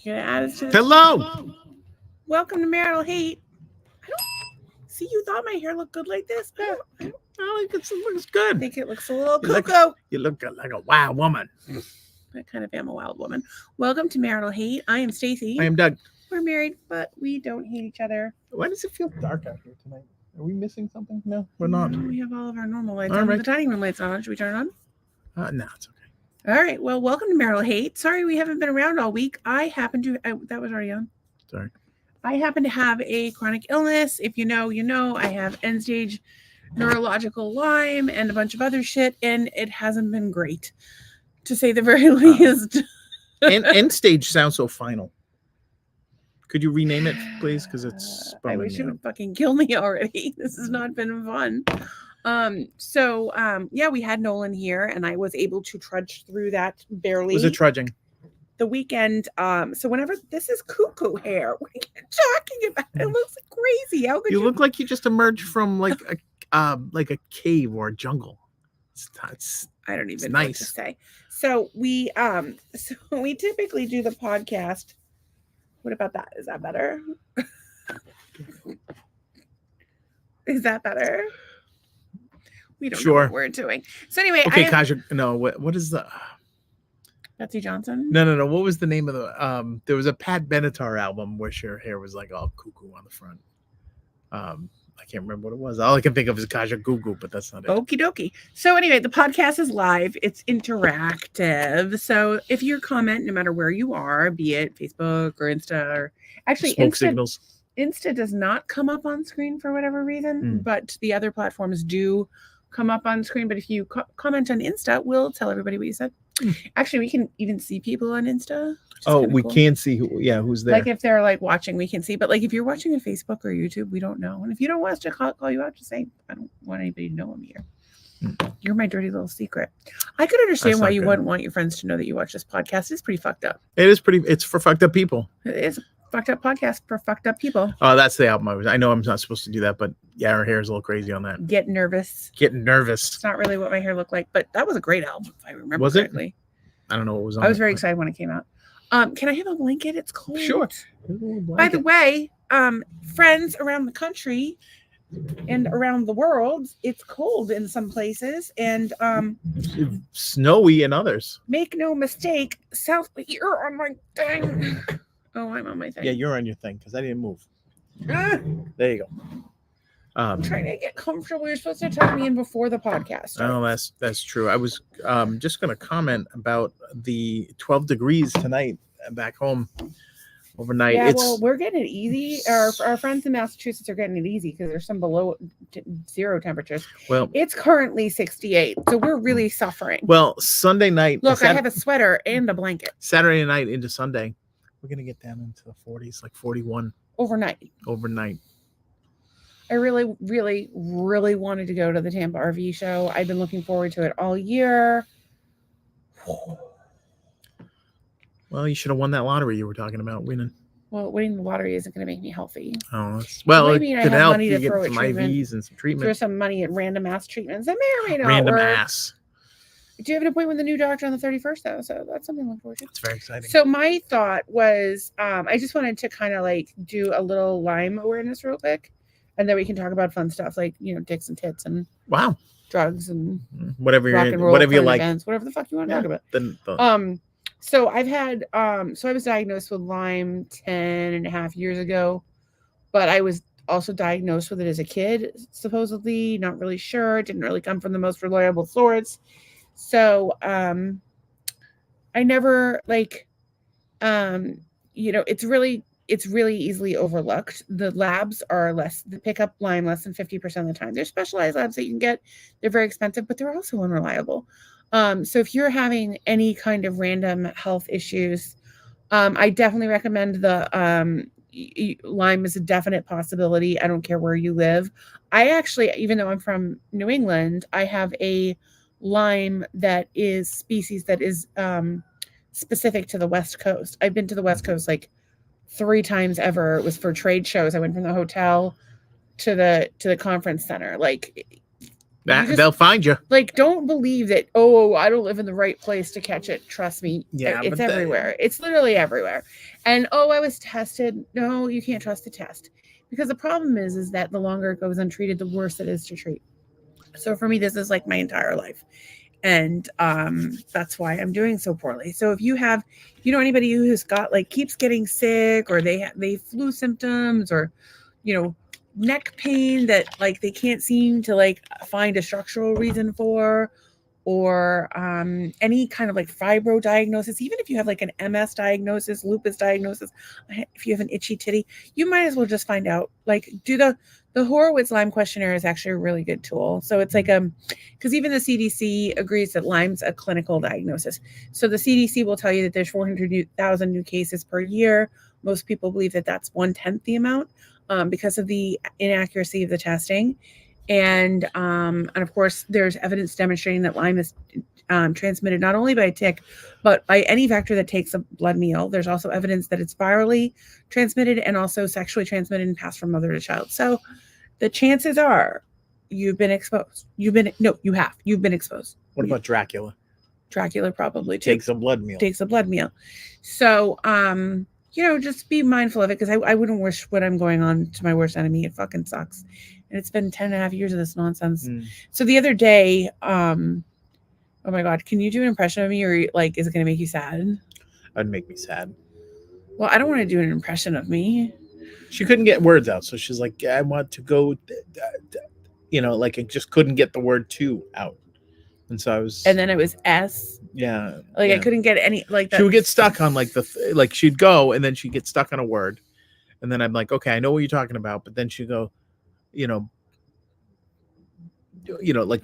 You're gonna add us to this? Hello. Welcome to Marital Hate. I don't see you thought my hair looked good like this. I I think it looks I good. think it looks a little You look- cuckoo. You look like a wild woman. I kind of am a wild woman. Welcome to Marital Hate. I am Stacy. I am Doug. We're married, but we don't hate each other. Why does it feel dark out here tonight? Are we missing something? No, we're not. No, we have all of our normal lights All on. right. The dining room lights on. Should we turn it on? No, it's okay. All right. Well, welcome to Marital Hate. Sorry we haven't been around all week. I happen to. That was already on. Sorry. I happen to have a chronic illness. If you know, you know. I have end-stage neurological Lyme and a bunch of other shit, and it hasn't been great, to say the very least. End stage sounds so final. Could you rename it, please? Because it's. I wish you would fucking kill me already. This has not been fun. Yeah, we had Nolan here, and I was able to trudge through that barely. Was it trudging? The weekend. So whenever this is cuckoo hair, what are you talking about? It looks crazy. How could You look like you just emerged from like a cave or a jungle. It's I don't even know what to nice. say. So we typically do the podcast. What about that? Is that better? Is that better? We don't know Sure. what we're doing. So anyway, Okay, Kaja. No, what is the? Betsy Johnson. No. What was the name of the? There was a Pat Benatar album where her hair was like all cuckoo on the front. I can't remember what it was. All I can think of is Kaja Gugu, but that's not it. Okie dokie. So anyway, the podcast is live. It's interactive. So if you comment, no matter where you are, be it Facebook or Insta, or actually Smoke signals. Insta does not come up on screen for whatever reason, but the other platforms do come up on screen. But if you comment on Insta, we'll tell everybody what you said. Actually, we can even see people on Insta. Oh, we can see who's there. Like if they're like watching, we can see. But like if you're watching on Facebook or YouTube, we don't know. And if you don't want us to call you out, just say, I don't want anybody to know I'm here. You're my dirty little secret. I could understand why you wouldn't want your friends to know that you watch this podcast. It's pretty fucked up. It's for fucked up people. It is a fucked up podcast for fucked up people. Oh, that's the album. I know I'm not supposed to do that, but yeah, her hair is a little crazy on that. Get nervous. Getting nervous. It's not really what my hair looked like, but that was a great album, if I remember Was correctly. It? I don't know what was on I was very excited when it came out. Can I have a blanket? It's cold. Sure. By the way, friends around the country and around the world, it's cold in some places, and snowy in others. Make no mistake, you're on my thing. Oh, I'm on my thing. Yeah, you're on your thing because I didn't move. There you go. I'm trying to get comfortable. You're supposed to tuck me in before the podcast starts. Oh, that's true. I was just going to comment about the 12 degrees tonight back home overnight. Yeah, well, we're getting it easy. Our friends in Massachusetts are getting it easy because there's some below zero temperatures. Well, it's currently 68, so we're really suffering. Well, Sunday night. Look, I have a sweater and a blanket. Saturday night into Sunday, we're going to get down into the 40s, like 41. Overnight. I really, really, really wanted to go to the Tampa RV show. I've been looking forward to it all year. Well, you should have won that lottery you were talking about winning. Well, winning the lottery isn't going to make me healthy. Oh, it could help you get some treatment, IVs and some treatment. Throw some money at random ass treatments. That may or may not random work. ass. Do you have an appointment with the new doctor on the 31st, though? So that's something to look forward to. It's very exciting. So my thought was, I just wanted to kind of like do a little Lyme awareness real quick. And then we can talk about fun stuff like, dicks and tits and drugs and whatever rock and roll, whatever you like, events, whatever the fuck you want to talk about. Then So I've had, so I was diagnosed with Lyme 10 and a half years ago, but I was also diagnosed with it as a kid, supposedly, not really sure. It didn't really come from the most reliable source. So, I never it's really easily overlooked. The labs are they pick up Lyme less than 50% of the time. There's specialized labs that you can get. They're very expensive, but they're also unreliable. So if you're having any kind of random health issues, I definitely recommend the Lyme is a definite possibility. I don't care where you live. I actually, even though I'm from New England, I have a Lyme that is species that is specific to the West Coast. I've been to the West Coast like 3 times ever. It was for trade shows. I went from the hotel to the conference center. Like They'll find you. Like, don't believe that, oh, I don't live in the right place to catch it. Trust me. Yeah, it's but everywhere. It's literally everywhere. And, oh, I was tested. No, you can't trust the test. Because the problem is that the longer it goes untreated, the worse it is to treat. So for me, this is like my entire life. And that's why I'm doing so poorly. So if you have, anybody who's got like keeps getting sick, or they flu symptoms, or neck pain that like they can't seem to like find a structural reason for, or any kind of like fibro diagnosis, even if you have like an MS diagnosis, lupus diagnosis, if you have an itchy titty, you might as well just find out, like, do the Horowitz Lyme questionnaire is actually a really good tool. So it's like because even the CDC agrees that Lyme's a clinical diagnosis. So the CDC will tell you that there's 400,000 new cases per year. Most people believe that that's 1/10 the amount, because of the inaccuracy of the testing. And of course, there's evidence demonstrating that Lyme is transmitted not only by a tick, but by any vector that takes a blood meal. There's also evidence that it's virally transmitted and also sexually transmitted and passed from mother to child. So the chances are you've been exposed. You've been exposed. What about Dracula? Dracula probably too. Takes a blood meal. So, just be mindful of it, because I wouldn't wish what I'm going on to my worst enemy. It fucking sucks. And it's been 10.5 years of this nonsense. So the other day, oh my God, can you do an impression of me, or like, is it going to make you sad? That'd make me sad. Well, I don't want to do an impression of me. She couldn't get words out. So she's like, I want to go, like it just couldn't get the word "to" out. And so I was. And then it was S. Yeah. Like, yeah. I couldn't get any, like that. She would get stuck on like like she'd go and then she'd get stuck on a word. And then I'm like, okay, I know what you're talking about. But then she'd go, like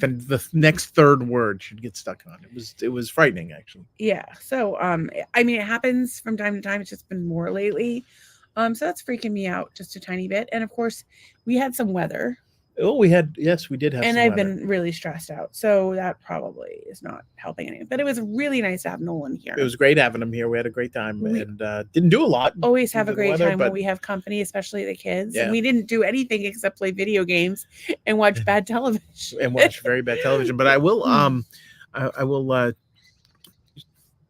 the next third word she'd get stuck on. It was frightening, actually. Yeah. So, it happens from time to time. It's just been more lately. So that's freaking me out just a tiny bit. And of course, we had some weather. Oh, we did have some weather. And I've been really stressed out. So that probably is not helping anything. But it was really nice to have Nolan here. It was great having him here. We had a great time and didn't do a lot. Always have a great time when we have company, especially the kids. Yeah. And we didn't do anything except play video games and watch bad television. And watch very bad television. But I will, I will,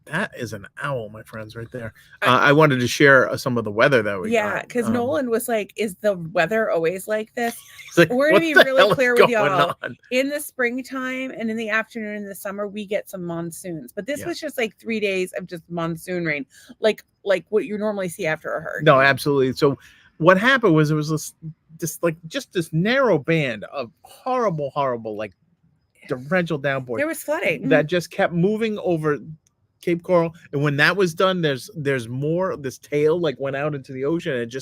that is an owl, my friends, right there. I wanted to share some of the weather that we got. Yeah, because Nolan was like, is the weather always like this? Like, we're going to be really clear with y'all. In the springtime and in the afternoon in the summer, we get some monsoons. But this was just like 3 days of just monsoon rain, like what you normally see after a hurricane. No, absolutely. So what happened was, it was this narrow band of horrible, like torrential downpour. There was flooding. That just kept moving over Cape Coral, and when that was done, there's more. This tail like went out into the ocean, and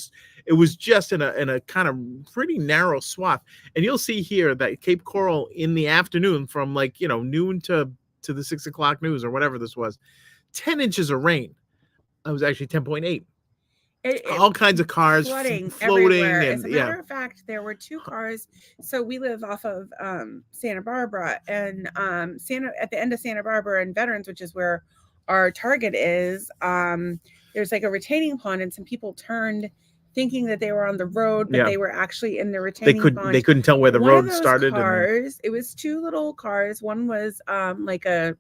it was just in a kind of pretty narrow swath. And you'll see here that Cape Coral in the afternoon, from like noon to the 6 o'clock news or whatever this was, 10 inches of rain. It was actually 10.8. All kinds of cars floating everywhere. As a matter of fact, there were 2 cars. So we live off of Santa Barbara, and at the end of Santa Barbara and Veterans, which is where our Target is, there's like a retaining pond, and some people turned thinking that they were on the road, but they were actually in the retaining pond. They couldn't tell where the road started. Cars, it was 2 little cars. One was like a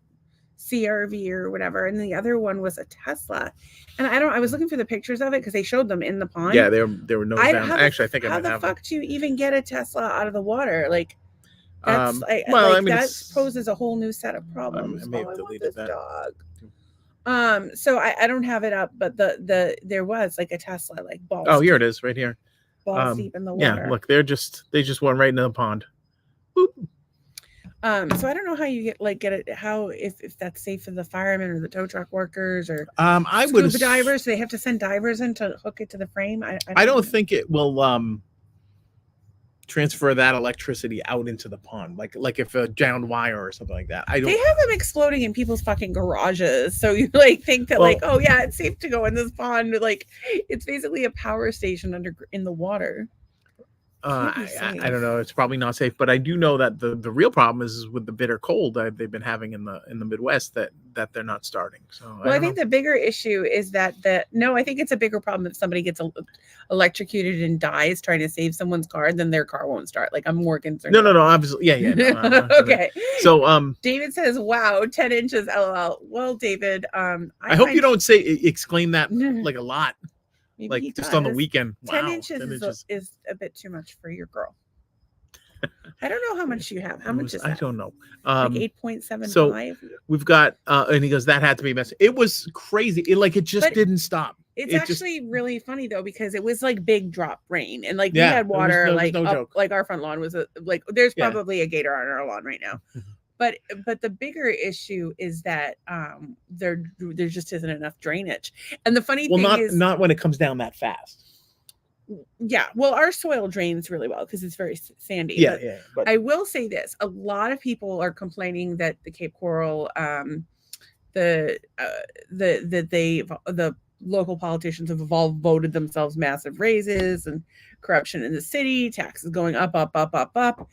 CRV or whatever, and the other one was a Tesla. And I was looking for the pictures of it because they showed them in the pond. Yeah, they were nose down. Actually, I think I might have them. How the fuck do you even get a Tesla out of the water? Like, that's that poses a whole new set of problems. I may have deleted that. Dog. So I don't have it up, but there was like a Tesla, like balls. Oh, here it is, right here. Balls deep in the water. Yeah, look, they just went right into the pond. Boop. So I don't know how you get it. How if that's safe for the firemen or the tow truck workers or scuba divers? Do they have to send divers in to hook it to the frame? I don't think it will transfer that electricity out into the pond, like if a downed wire or something like that. They have them exploding in people's fucking garages, so you like think that oh yeah, it's safe to go in this pond. Like, it's basically a power station in the water. Can't be I safe. don't know. It's probably not safe, but I do know that the real problem is with the bitter cold that they've been having in the Midwest that they're not starting. So Well, I don't think know. the bigger issue is that I think it's a bigger problem if somebody gets electrocuted and dies trying to save someone's car, then their car won't start. Like, I'm more concerned No, about obviously, yeah, no, I'm not gonna. Okay. So, David says, "Wow, 10 inches, lol." Well, David, I hope you don't exclaim that like a lot, maybe he like just on the does. weekend. 10 Wow, inches 10 is inches. is a bit too much for your girl. I don't know how much you have. How much is I that? don't know. Like So 8.75? we've got, and he goes, that had to be a mess. It was crazy. It just But didn't stop. It's It just, actually really funny though, because it was like big drop rain, and like we yeah, had water there was like no up, joke. like our front lawn was like there's Yeah. probably a gator on our lawn right now. But the bigger issue is that there just isn't enough drainage. And the funny thing is, not when it comes down that fast. yeah, well, our soil drains really well because it's very sandy. Yeah, but I will say this: a lot of people are complaining that the Cape Coral, the local politicians have all voted themselves massive raises, and corruption in the city, taxes going up, up, up, up, up.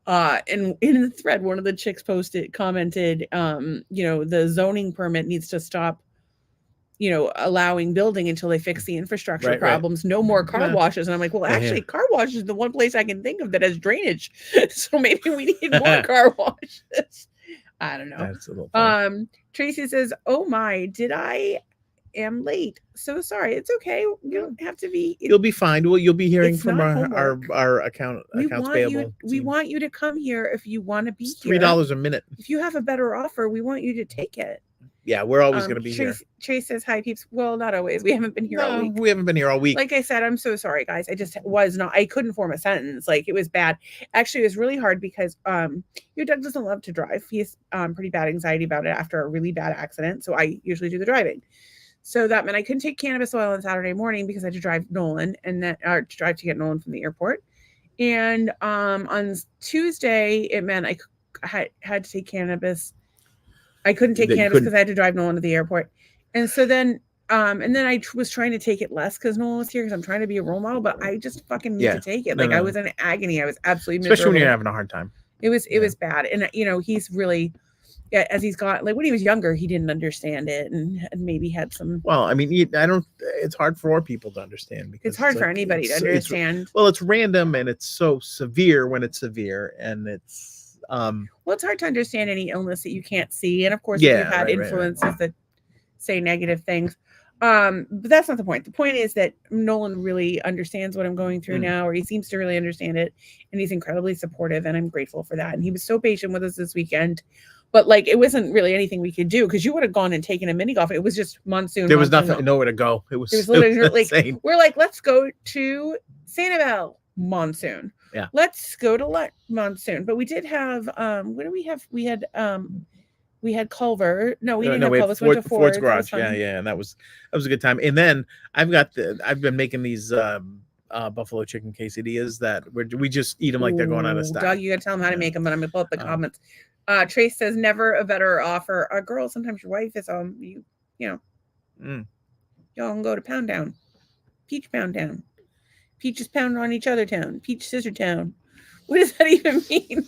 And in the thread, one of the chicks commented, the zoning permit needs to stop, allowing building until they fix the infrastructure problems. Right. No more car washes. And I'm like, well, actually, car washes is the one place I can think of that has drainage. So maybe we need more car washes. I don't know. That's a little funny. Tracy says, "Oh my, I am late. So sorry. It's okay. You don't have to be. You'll be fine. Well, you'll be hearing from our accounts payable. We want you to come here if you want to be here. $3 a minute. If you have a better offer, we want you to take it. Yeah, we're always going to be here. Chase says, "Hi, peeps." Well, not always. We haven't been here all week. We haven't been here all week. Like I said, I'm so sorry, guys. I couldn't form a sentence. Like, it was bad. Actually, it was really hard because your Doug doesn't love to drive. He has pretty bad anxiety about it after a really bad accident. So I usually do the driving. So that meant I couldn't take cannabis oil on Saturday morning because I had to drive Nolan to get Nolan from the airport. And on Tuesday, it meant I had to take cannabis. I couldn't take cannabis because I had to drive Nolan to the airport. And so then, I was trying to take it less because Nolan was here because I'm trying to be a role model, but I just fucking need to take it. I was in agony. I was absolutely miserable. Especially when you're having a hard time. It was bad. And, he's really, as he's got, like, when he was younger, he didn't understand it and maybe had some. Well, I mean, it's hard for people to understand because it's hard for anybody to understand. It's random and it's so severe when it's severe, and it's, it's hard to understand any illness that you can't see. And of course, if you've had influences that say negative things. But that's not the point. The point is that Nolan really understands what I'm going through now, or he seems to really understand it. And he's incredibly supportive, and I'm grateful for that. And he was so patient with us this weekend. But like, it wasn't really anything we could do because you would have gone and taken a mini golf. It was just monsoon. There was nowhere to go. It was literally like, we're like, let's go to Sanibel, monsoon. Yeah. Let's go to monsoon. But we did have what do we have? We had Culver. No, we didn't have Culver. We went to Ford's Garage. Yeah, and that was a good time. And then I've been making these buffalo chicken quesadillas that we just eat them like they're going out of style. Doug, you got to tell them how to make them, but I'm gonna pull up the comments. Trace says, "Never a better offer." Girl, sometimes your wife is y'all can go to Pound Down, Peach Pound Down. Peaches pound on each other town. Peach scissor town. What does that even mean?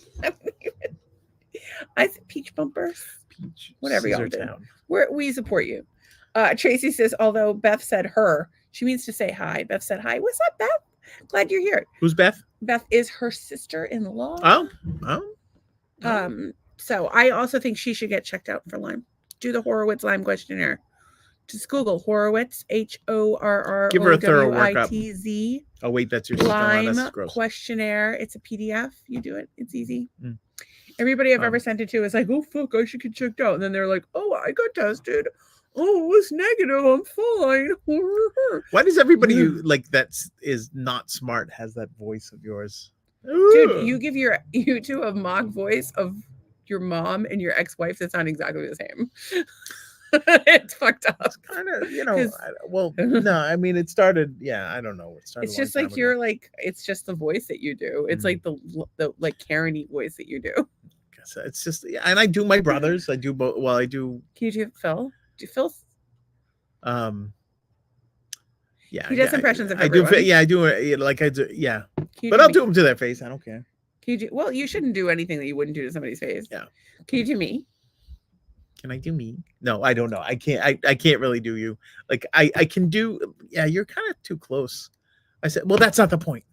I said peach bumpers. Peach whatever y'all do. town. We support you. Tracy says, although Beth said her, she means to say hi. Beth said hi. What's up, Beth? Glad you're here. Who's Beth? Beth is her sister-in-law. Oh. So I also think she should get checked out for Lyme. Do the Horowitz Lyme questionnaire. Just Google Horowitz, HORROWITZ. Give her a thorough workup. Oh wait, that's your Lyme questionnaire. It's a PDF. You do it. It's easy. Everybody I've ever sent it to is like, oh fuck, I should get checked out. And then they're like, oh, I got tested. Oh, it was negative. I'm fine. Why does everybody like that is not smart has that voice of yours? Dude, you give you two a mock voice of your mom and your ex-wife that sound exactly the same. It's fucked up. It's kind of, no, I mean, it started. Yeah, I don't know. It's just like you're like, it's just the voice that you do. It's like the like Karen-y voice that you do. It's just, and I do my brothers. I do both. Well, I do. Can you do Phil? Do Phil? Yeah, He does yeah, impressions of I do. everyone. Yeah, I do it like I do. Yeah, Can you but do I'll me? do them to their face. I don't care. Can you do? Well, you shouldn't do anything that you wouldn't do to somebody's face. Yeah. Can you do me? Can I do me? No, I don't know. I can't. I can't really do you. Like I can do. Yeah, you're kind of too close. I said, well, that's not the point.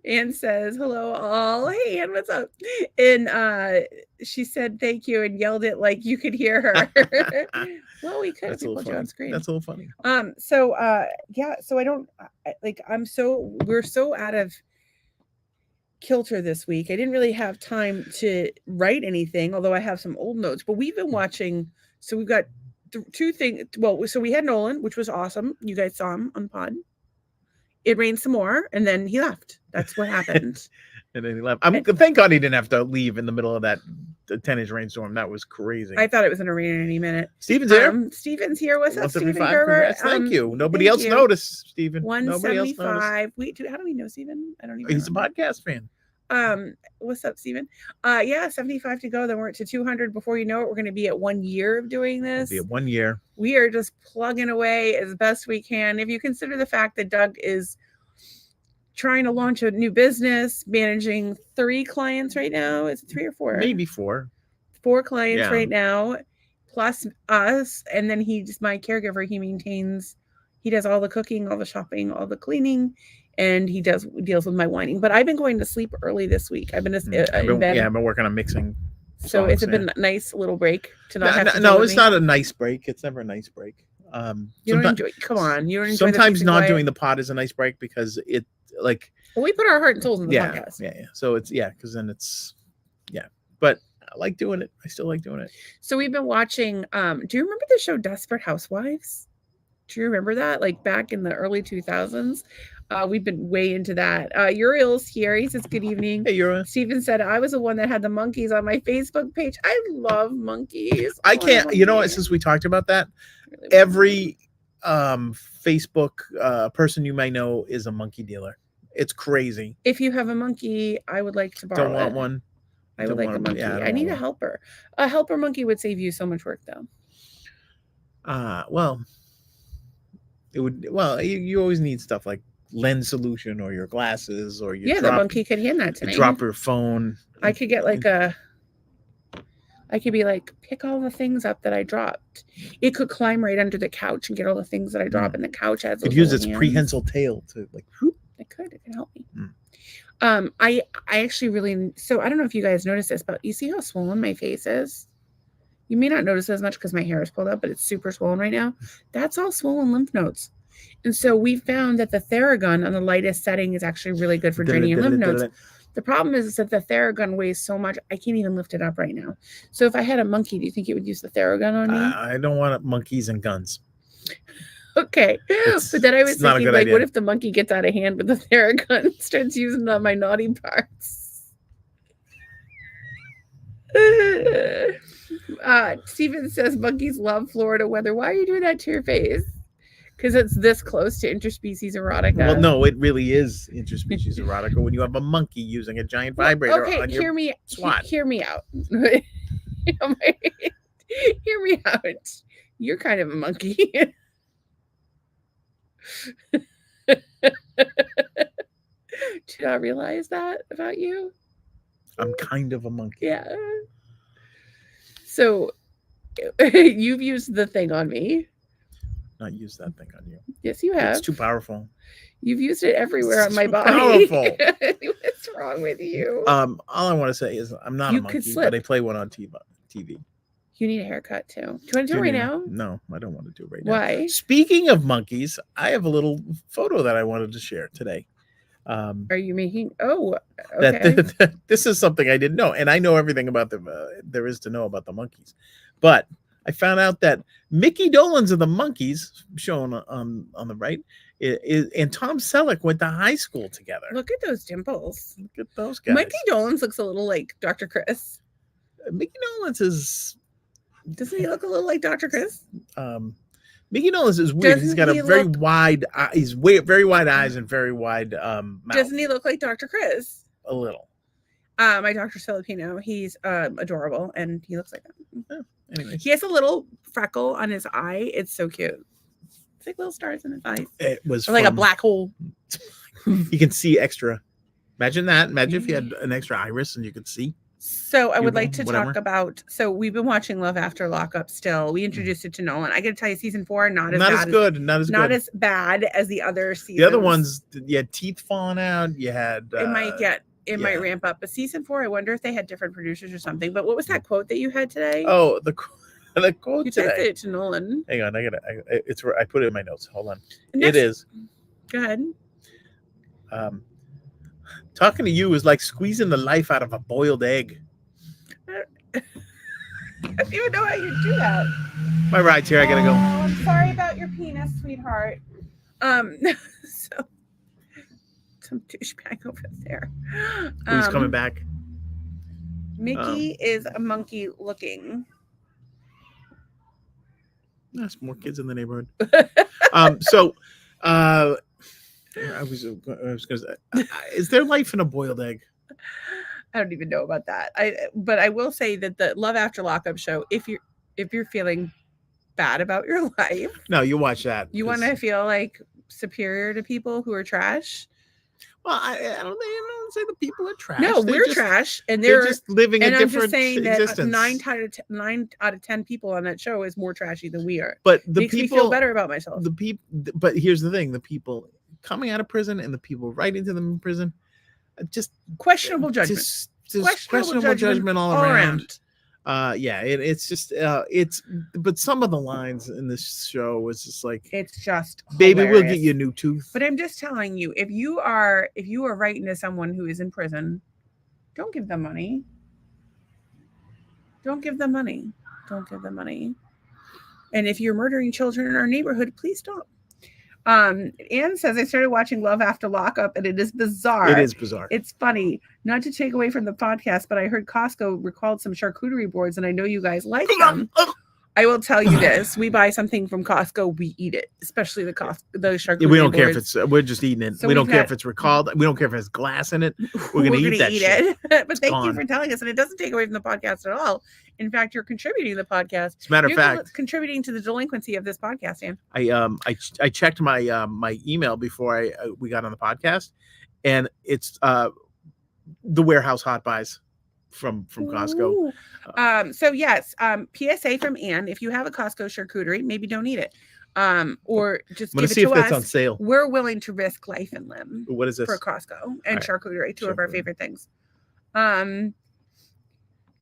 Anne says, hello all. Hey Anne, what's up? And she said thank you and yelled it like you could hear her. Well, we could if That's a we little put you funny. on screen. That's a little funny. So yeah, so I don't like we're so out of kilter this week. I didn't really have time to write anything, although I have some old notes, but we've been watching, so we've got two things. Well, so we had Nolan, which was awesome. You guys saw him on pod. It rained some more, and then he left. That's what happened. And then he left. Thank God he didn't have to leave in the middle of that 10-inch rainstorm. That was crazy. I thought it was going to rain any minute. Steven's here. Steven's here. What's up, Steven 175, Gerber? congrats. Thank you. Nobody else noticed, Steven. 175. Wait, how do we know Steven? I don't even know. He's a podcast fan. What's up, Steven? Yeah, 75 to go. Then we're to 200. Before you know it, we're going to be at 1 year of doing this. It'll be at 1 year. We are just plugging away as best we can. If you consider the fact that Doug is trying to launch a new business, managing 3 clients right now. Is it 3 or 4? Maybe 4. 4 clients right now, plus us. And then he's my caregiver. He does all the cooking, all the shopping, all the cleaning, and he deals with my whining. But I've been going to sleep early this week. I've been in bed. Yeah, I've been working on mixing. So it's been a nice little break to not have to No, it's not a nice break. It's never a nice break. You don't enjoy. Come on, you don't enjoy. Sometimes not doing the pod is a nice break because it like. Well, we put our heart and souls in the podcast. Yeah. So it's because then it's But I like doing it. I still like doing it. So we've been watching. Do you remember the show Desperate Housewives? Do you remember that? Like back in the early 2000s. We've been way into that. Uriel's here. He says, good evening. Hey, Uriel. Steven said, I was the one that had the monkeys on my Facebook page. I love monkeys. I can't, you know what, since we talked about that, really every Facebook person you may know is a monkey dealer. It's crazy. If you have a monkey, I would like to borrow it. Don't want one. I would like a monkey. I need a helper. A helper monkey would save you so much work, though. Well, it would. Well, you always need stuff like lens solution or your glasses or your the monkey could hand that to me. Drop your phone. I could get I could be like, pick all the things up that I dropped. It could climb right under the couch and get all the things that I drop, and the couch has. It could use its prehensile tail to like. Whoop. It could help me. I actually really. So I don't know if you guys noticed this, but you see how swollen my face is. You may not notice as much because my hair is pulled up, but it's super swollen right now. That's all swollen lymph nodes. And so we found that the Theragun on the lightest setting is actually really good for draining your lymph nodes. The problem is that the Theragun weighs so much, I can't even lift it up right now. So if I had a monkey, do you think it would use the Theragun on me? I don't want monkeys and guns. Okay. But then I was thinking, like, idea. What if the monkey gets out of hand with the Theragun and starts using it on my naughty parts? Steven says monkeys love Florida weather. Why are you doing that to your face? Because it's this close to interspecies erotica. Well, no, it really is interspecies erotica when you have a monkey using a giant vibrator on your SWAT. Hear me out. Hear me out. You're kind of a monkey. Did I realize that about you? I'm kind of a monkey. Yeah. So you've used the thing on me. Not use that thing on you. Yes, you have. It's too powerful. You've used it everywhere on my body. Powerful. What's wrong with you? All I want to say is I'm not a monkey, but I play one on TV. You need a haircut too. Do you want to do it right now? No, I don't want to do it right now. Why? Speaking of monkeys, I have a little photo that I wanted to share today. Are you making? Oh, okay. This is something I didn't know, and I know everything about them. There is to know about the monkeys, but I found out that Mickey Dolenz of the Monkees, shown on the right, and Tom Selleck went to high school together. Look at those dimples. Look at those guys. Mickey Dolenz looks a little like Dr. Chris. Mickey Dolenz is. Doesn't he look a little like Dr. Chris? Mickey Dolenz is weird. He's got a very wide. Very wide eyes and very wide mouth. Doesn't he look like Dr. Chris? A little. My Dr. Filipino. He's adorable, and he looks like that. Yeah. Anyway, he has a little freckle on his eye. It's so cute. It's like little stars in his eyes. It was Or like a from- black hole. You can see extra. Imagine that. Imagine if you had an extra iris and you could see. So I would like to Whatever. talk about. So we've been watching Love After Lockup. Still, we introduced it to Nolan. I got to tell you, season 4 not as bad as the other seasons. The other ones, you had teeth falling out. You had. It might ramp up. But season 4, I wonder if they had different producers or something. But what was that quote that you had today? Oh, the quote you today. texted it to Nolan. Hang on, I put it in my notes. Hold on. It is. Go ahead. Talking to you is like squeezing the life out of a boiled egg. I don't even know how you do that. My ride's here. I gotta go. I'm sorry about your penis, sweetheart. So some douchebag over there. Who's coming back? Mickey is a monkey looking. There's more kids in the neighborhood. I was gonna say, is there life in a boiled egg? I don't even know about that. But I will say that the Love After Lockup show, if you're feeling bad about your life, no, you watch that. You want to feel like superior to people who are trash. Well, I don't say the people are trash. No, we're trash, and they're just living a different I'm just saying existence. That 9 out of 10 people on that show is more trashy than we are. But the makes people me feel better about myself. But here's the thing: the people coming out of prison and the people right into them in prison, just questionable judgment. Just questionable judgment all around. It's just but some of the lines in this show was just like, it's just baby, hilarious. we'll get you a new tooth. But I'm just telling you, if you are writing to someone who is in prison, don't give them money. Don't give them money. Don't give them money. And if you're murdering children in our neighborhood, please don't. Anne says, I started watching Love After Lockup, and it is bizarre. It is bizarre. It's funny. Not to take away from the podcast, but I heard Costco recalled some charcuterie boards, and I know you guys like them. I will tell you this: we buy something from Costco, we eat it, especially the charcuterie. We don't boards. care if it's. We're just eating it. So we don't care if it's recalled. We don't care if it has glass in it. We're gonna eat that shit. But thank you for telling us, and it doesn't take away from the podcast at all. In fact, you're contributing to the podcast. As a matter of fact, contributing to the delinquency of this podcast, Ann. I checked my my email before we got on the podcast, and it's the warehouse hot buys from Costco. So yes, PSA from Anne: if you have a Costco charcuterie, maybe don't eat it, or just give it to us. See if that's on sale. We're willing to risk life and limb. What is this for Costco and charcuterie? Two of our favorite things.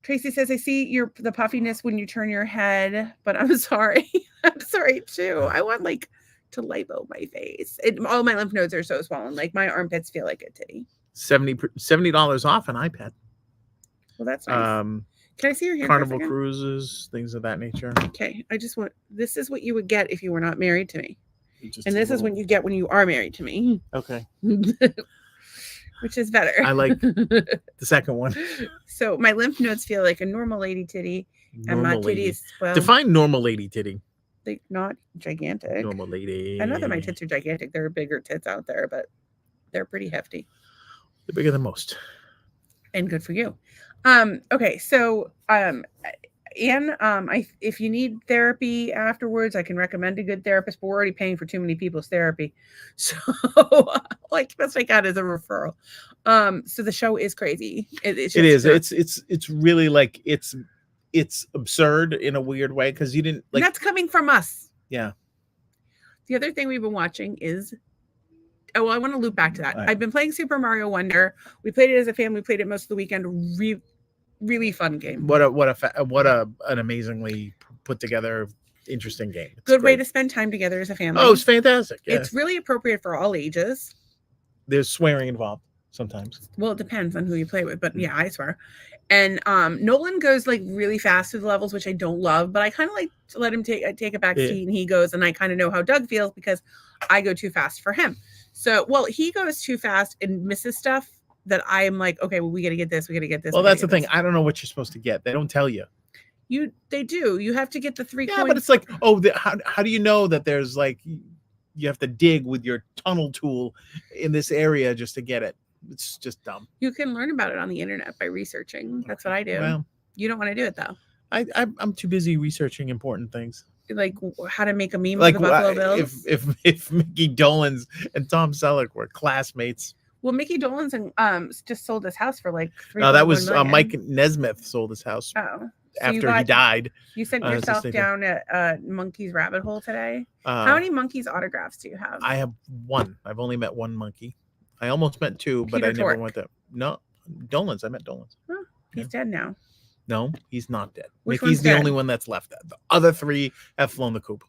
Tracy says, I see the puffiness when you turn your head, but I'm sorry. I'm sorry too. I want to lipo my face. All my lymph nodes are so swollen. Like my armpits feel like a titty. $70 off an iPad. Well, that's nice. Can I see your hand? Carnival cruises, things of that nature. Okay. This is what you would get if you were not married to me. And this is what you get when you are married to me. Okay. Which is better. I like the second one. So my lymph nodes feel like a normal lady titty. And my titties, well, define normal lady titty. Like not gigantic. Normal lady. I know that my tits are gigantic. There are bigger tits out there, but they're pretty hefty. They're bigger than most. And good for you. Okay, so Anne, if you need therapy afterwards, I can recommend a good therapist. But we're already paying for too many people's therapy, so like best I got is a referral. So the show is crazy. It is. It's really like it's absurd in a weird way because you didn't like. That's coming from us. Yeah. The other thing we've been watching is. Oh, well, I want to loop back to that. Right. I've been playing Super Mario Wonder. We played it as a family. We played it most of the weekend. Really fun game. What an amazingly put together, interesting game. It's good great. Way to spend time together as a family. Oh, it's fantastic. Yeah. It's really appropriate for all ages. There's swearing involved sometimes. Well, it depends on who you play with, but yeah, I swear. And Nolan goes like really fast through the levels, which I don't love, but I kind of like to let him take a back seat, and he goes, and I kind of know how Doug feels because I go too fast for him. So, well, he goes too fast and misses stuff that I am like, okay, well, we got to get this. We got to get this. Well, that's the thing. I don't know what you're supposed to get. They don't tell you. They do. You have to get the 3 coins. Yeah, but it's like, how do you know that there's like, you have to dig with your tunnel tool in this area just to get it? It's just dumb. You can learn about it on the internet by researching. That's what I do. Well, you don't want to do it though. I'm too busy researching important things. like how to make a meme Like of the Buffalo Bills. if Mickey Dolenz and Tom Selleck were classmates. Well, Mickey Dolenz and just sold his house for like No, that was $3.1 million. Mike Nesmith sold his house Oh, so after he died. You sent yourself down a monkey's rabbit hole today. How many monkeys autographs do you have? I have one. I've only met one monkey. I almost met two, but I never went there. No, Dolenz. I met Dolenz. Huh, he's dead now. No, he's not dead. Which Mickey's one's the dead? only one that's left. The other three have flown the coop.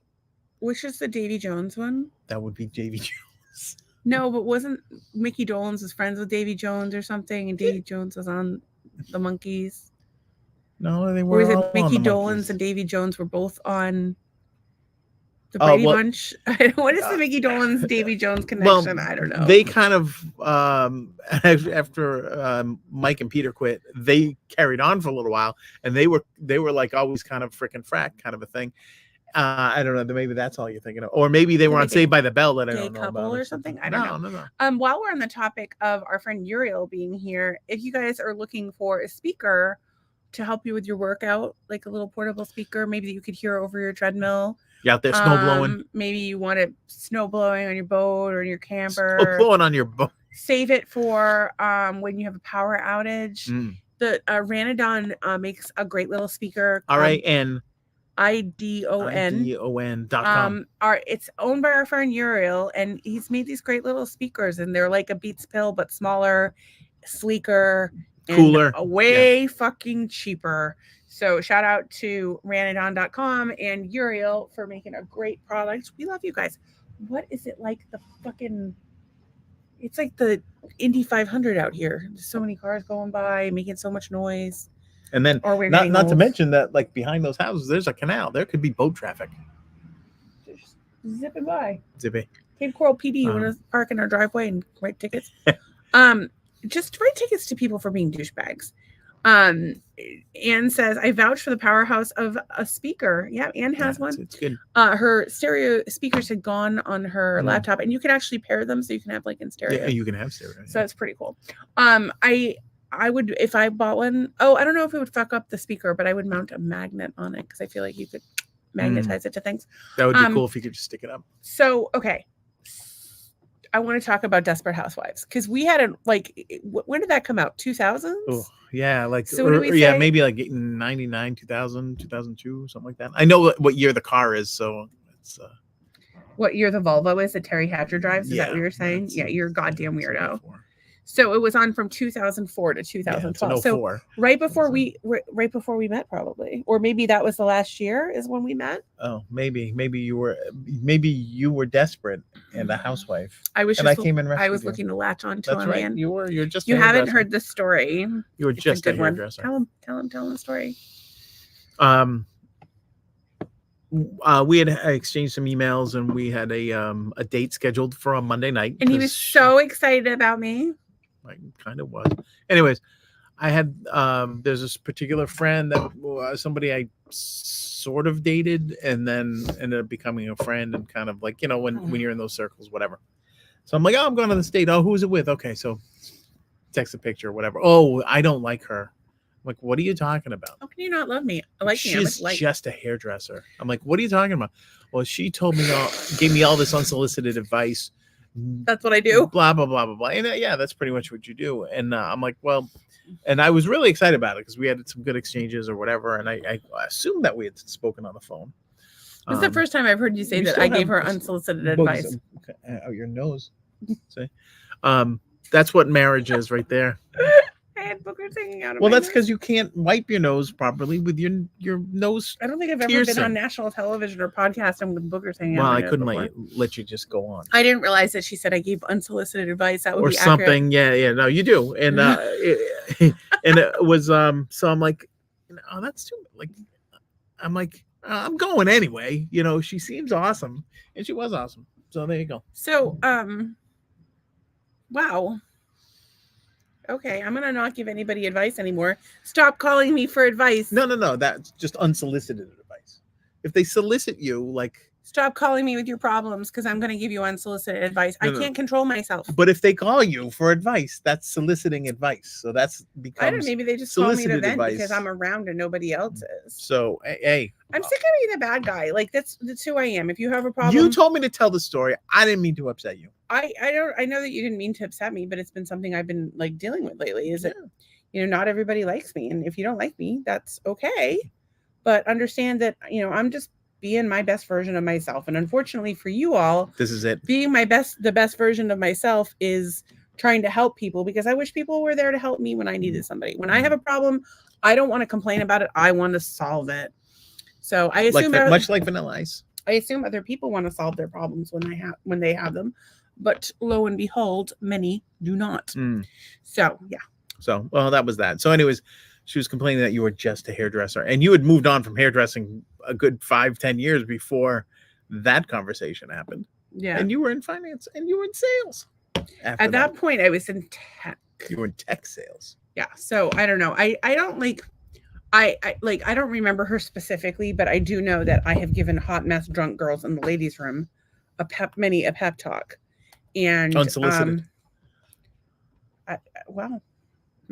Which is the Davy Jones one? That would be Davy Jones. No, but wasn't Mickey Dolenz was friends with Davy Jones or something, and Davy Jones was on the Monkees? No, they were. Or is it all Mickey on the Dolenz Monkees. and Davy Jones were both on the Brady Bunch? What is the Mickey Dolenz Davy Jones connection? I don't know. They kind of after Mike and Peter quit, they carried on for a little while, and they were like always kind of frickin' frack kind of a thing. I don't know. Maybe that's all you're thinking of, or maybe they were on Saved by the Bell that I don't know about, or something. I don't know. No. While we're on the topic of our friend Uriel being here, if you guys are looking for a speaker to help you with your workout, like a little portable speaker, maybe that you could hear over your treadmill. You out there snow blowing? Maybe you want it snow blowing on your boat or your camper. Snow blowing on your boat. Save it for when you have a power outage. The Ranadon makes a great little speaker. RAN. IDON.com. It's owned by our friend Uriel, and he's made these great little speakers, and they're like a Beats pill, but smaller, sleeker, and cooler, way fucking cheaper. So shout out to Ranadon.com and Uriel for making a great product. We love you guys. What is it like the fucking... It's like the Indy 500 out here. There's so many cars going by, making so much noise. And then, not to mention that, like behind those houses, there's a canal. There could be boat traffic. Just zipping by. Zippy. Cape Coral PD, you want to park in our driveway and write tickets? Just write tickets to people for being douchebags. Anne says, I vouch for the powerhouse of a speaker. Yeah, Anne has one. It's good. Her stereo speakers had gone on her laptop, and you can actually pair them so you can have like in stereo. Yeah, you can have stereo. So that's pretty cool. I would, if I bought one, I don't know if it would fuck up the speaker, but I would mount a magnet on it because I feel like you could magnetize it to things. That would be cool if you could just stick it up. So, okay. I want to talk about Desperate Housewives because we had when did that come out? 2000s? Oh, yeah. Like, so yeah, maybe like 99, 2000, 2002, something like that. I know what year the car is, so it's. What year the Volvo is that Terry Hatcher drives? Is that what you're saying? Yeah, you're a goddamn weirdo. So it was on from 2004 to 2012. Yeah, so right before we met, probably, or maybe that was the last year is when we met. Oh, maybe you were desperate and a housewife. I was. And I came and rescued I was you. looking to latch on to That's him. right. Man. You're just. You haven't heard the story. You were just a hairdresser. Tell him the story. We had exchanged some emails and we had a date scheduled for a Monday night. And he was so excited about me. I kind of was. Anyways, I had there's this particular friend that somebody I sort of dated and then ended up becoming a friend and kind of like, when you're in those circles, whatever. So I'm like, I'm going on this date. Oh, who is it with? Okay, so text a picture or whatever. Oh, I don't like her. I'm like, what are you talking about? How can you not love me? She's just a hairdresser. I'm like, what are you talking about? Well, she told me gave me all this unsolicited advice. That's what I do. Blah, blah, blah, blah, blah. And yeah, that's pretty much what you do. And I'm like, well, and I was really excited about it because we had some good exchanges or whatever. And I assumed that we had spoken on the phone. This is the first time I've heard you say that I gave her unsolicited advice. Okay. Oh, your nose. See? That's what marriage is right there. I had boogers hanging out of Well, my that's nose. because you can't wipe your nose properly with your nose. I don't think I've ever been on national television or podcast and with boogers hanging out. Well, I couldn't let you just go on. I didn't realize that she said I gave unsolicited advice. That would or be something. Accurate. Yeah. No, you do. And and it was so I'm like, oh, that's too like. I'm like, I'm going anyway. She seems awesome, and she was awesome. So there you go. So wow. Okay, I'm gonna not give anybody advice anymore. Stop calling me for advice. No. That's just unsolicited advice. If they solicit you, like Stop calling me with your problems because I'm going to give you unsolicited advice. No, I no. can't control myself. But if they call you for advice, that's soliciting advice. So that's I don't. becomes Maybe they just call me to solicited vent because advice. I'm around and nobody else is. So hey, I'm sick of being the bad guy. Like that's who I am. If you have a problem, you told me to tell the story. I didn't mean to upset you. I don't. I know that you didn't mean to upset me, but it's been something I've been like dealing with lately. Is Yeah. that not everybody likes me, and if you don't like me, that's okay. But understand that I'm just being my best version of myself, and unfortunately for you all, This is it. being the best version of myself is trying to help people because I wish people were there to help me when I needed somebody. When I have a problem, I don't want to complain about it. I want to solve it. So I assume much like Vanilla Ice. I assume other people want to solve their problems when they have them, but lo and behold, many do not. So yeah. So well, that was that. So anyways, she was complaining that you were just a hairdresser, and you had moved on from hairdressing a good 5-10 years before that conversation happened. Yeah. And you were in finance, and you were in sales. At that point, I was in tech. You were in tech sales. Yeah. So I don't know. I don't like. I don't remember her specifically, but I do know that I have given hot mess drunk girls in the ladies' room a pep talk, and unsolicited. Well,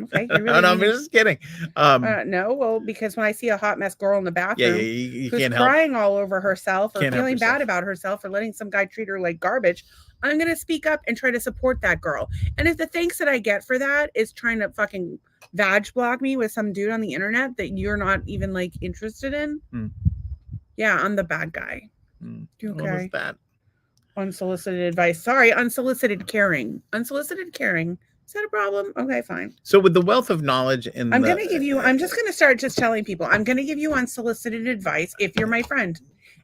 okay. No, I'm just kidding. No, well, because when I see a hot mess girl in the bathroom you who's can't crying all over herself or Can't help feeling yourself. bad about herself or letting some guy treat her like garbage, I'm going to speak up and try to support that girl. And if the thanks that I get for that is trying to fucking vag block me with some dude on the internet that you're not even like interested in, yeah, I'm the bad guy. Okay. What was that? Unsolicited advice. Sorry, unsolicited caring. Unsolicited caring. Is that a problem? Okay, fine. So with the wealth of knowledge I'm just going to start just telling people, I'm going to give you unsolicited advice if you're my friend.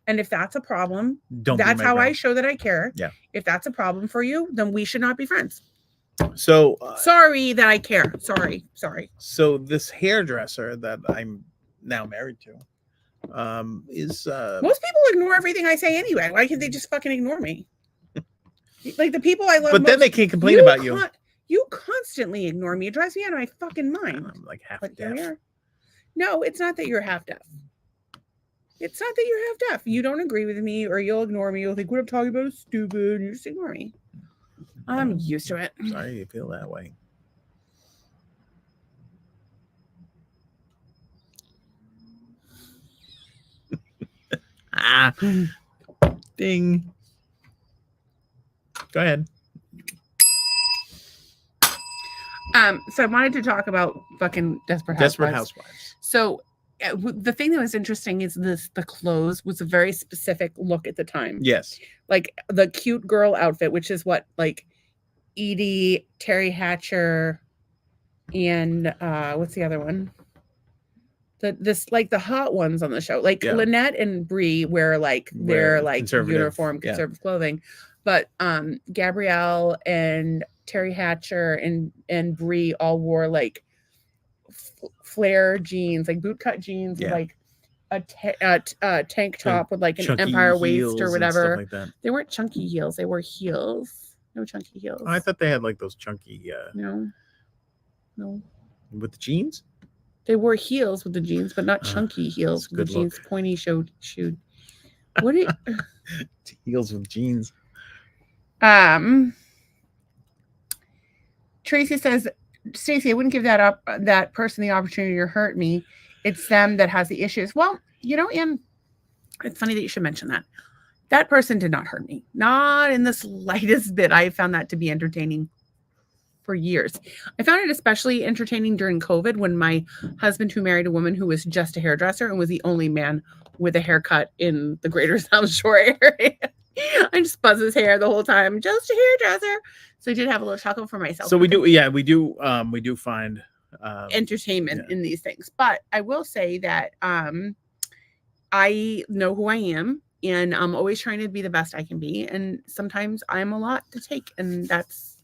And if that's a problem, that's how I show that I care. Yeah. If that's a problem for you, then we should not be friends. So sorry that I care. Sorry. So this hairdresser that I'm now married to is most people ignore everything I say anyway. Why can't they just fucking ignore me? Like the people I love. But then they can't complain about you. You constantly ignore me. It drives me out of my fucking mind. I'm like half deaf. No, it's not that you're half deaf. It's not that you're half deaf. You don't agree with me or you'll ignore me. You'll think what I'm talking about is stupid. And you just ignore me. I'm used to it. Sorry you feel that way. Ding. Go ahead. So I wanted to talk about fucking Desperate Housewives. So the thing that was interesting is the clothes was a very specific look at the time. Yes. Like the cute girl outfit, which is what like Edie, Terry Hatcher, and what's the other one? The hot ones on the show. Like Lynette and Bree wear like their like uniform conservative clothing. But Gabrielle and Terry Hatcher and Bree all wore like flare jeans, like bootcut jeans with like a tank top with like an empire waist or whatever. Like that. They weren't chunky heels. They were heels. No chunky heels. Oh, I thought they had like those chunky. No. With the jeans? They wore heels with the jeans, but not chunky heels with the jeans. Pointy shoed. What are you? Heels with jeans. Tracy says, Stacey, I wouldn't give that person the opportunity to hurt me. It's them that has the issues. Well, Anne, it's funny that you should mention that. That person did not hurt me. Not in the slightest bit. I found that to be entertaining for years. I found it especially entertaining during COVID when my husband, who married a woman who was just a hairdresser and was the only man with a haircut in the greater South Shore area. I just buzz his hair the whole time. Just a hairdresser. So I did have a little chuckle for myself. So we do find entertainment in these things. But I will say that I know who I am, and I'm always trying to be the best I can be. And sometimes I'm a lot to take, and that's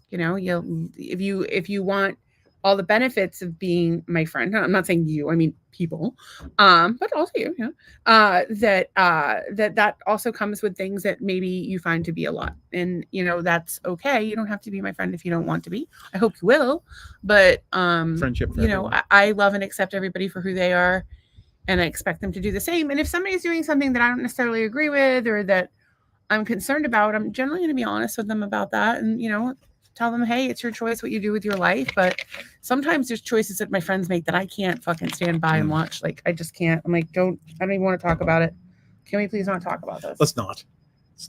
if you want all the benefits of being my friend, I'm not saying you, I mean people, but also you, that also comes with things that maybe you find to be a lot, and that's okay. You don't have to be my friend if you don't want to be. I hope you will, but friendship. I love and accept everybody for who they are, and I expect them to do the same. And if somebody's doing something that I don't necessarily agree with or that I'm concerned about, I'm generally going to be honest with them about that and, tell them, hey, it's your choice what you do with your life. But sometimes there's choices that my friends make that I can't fucking stand by and watch. Like, I just can't. I'm like, I don't even want to talk about it. Can we please not talk about this? Let's not.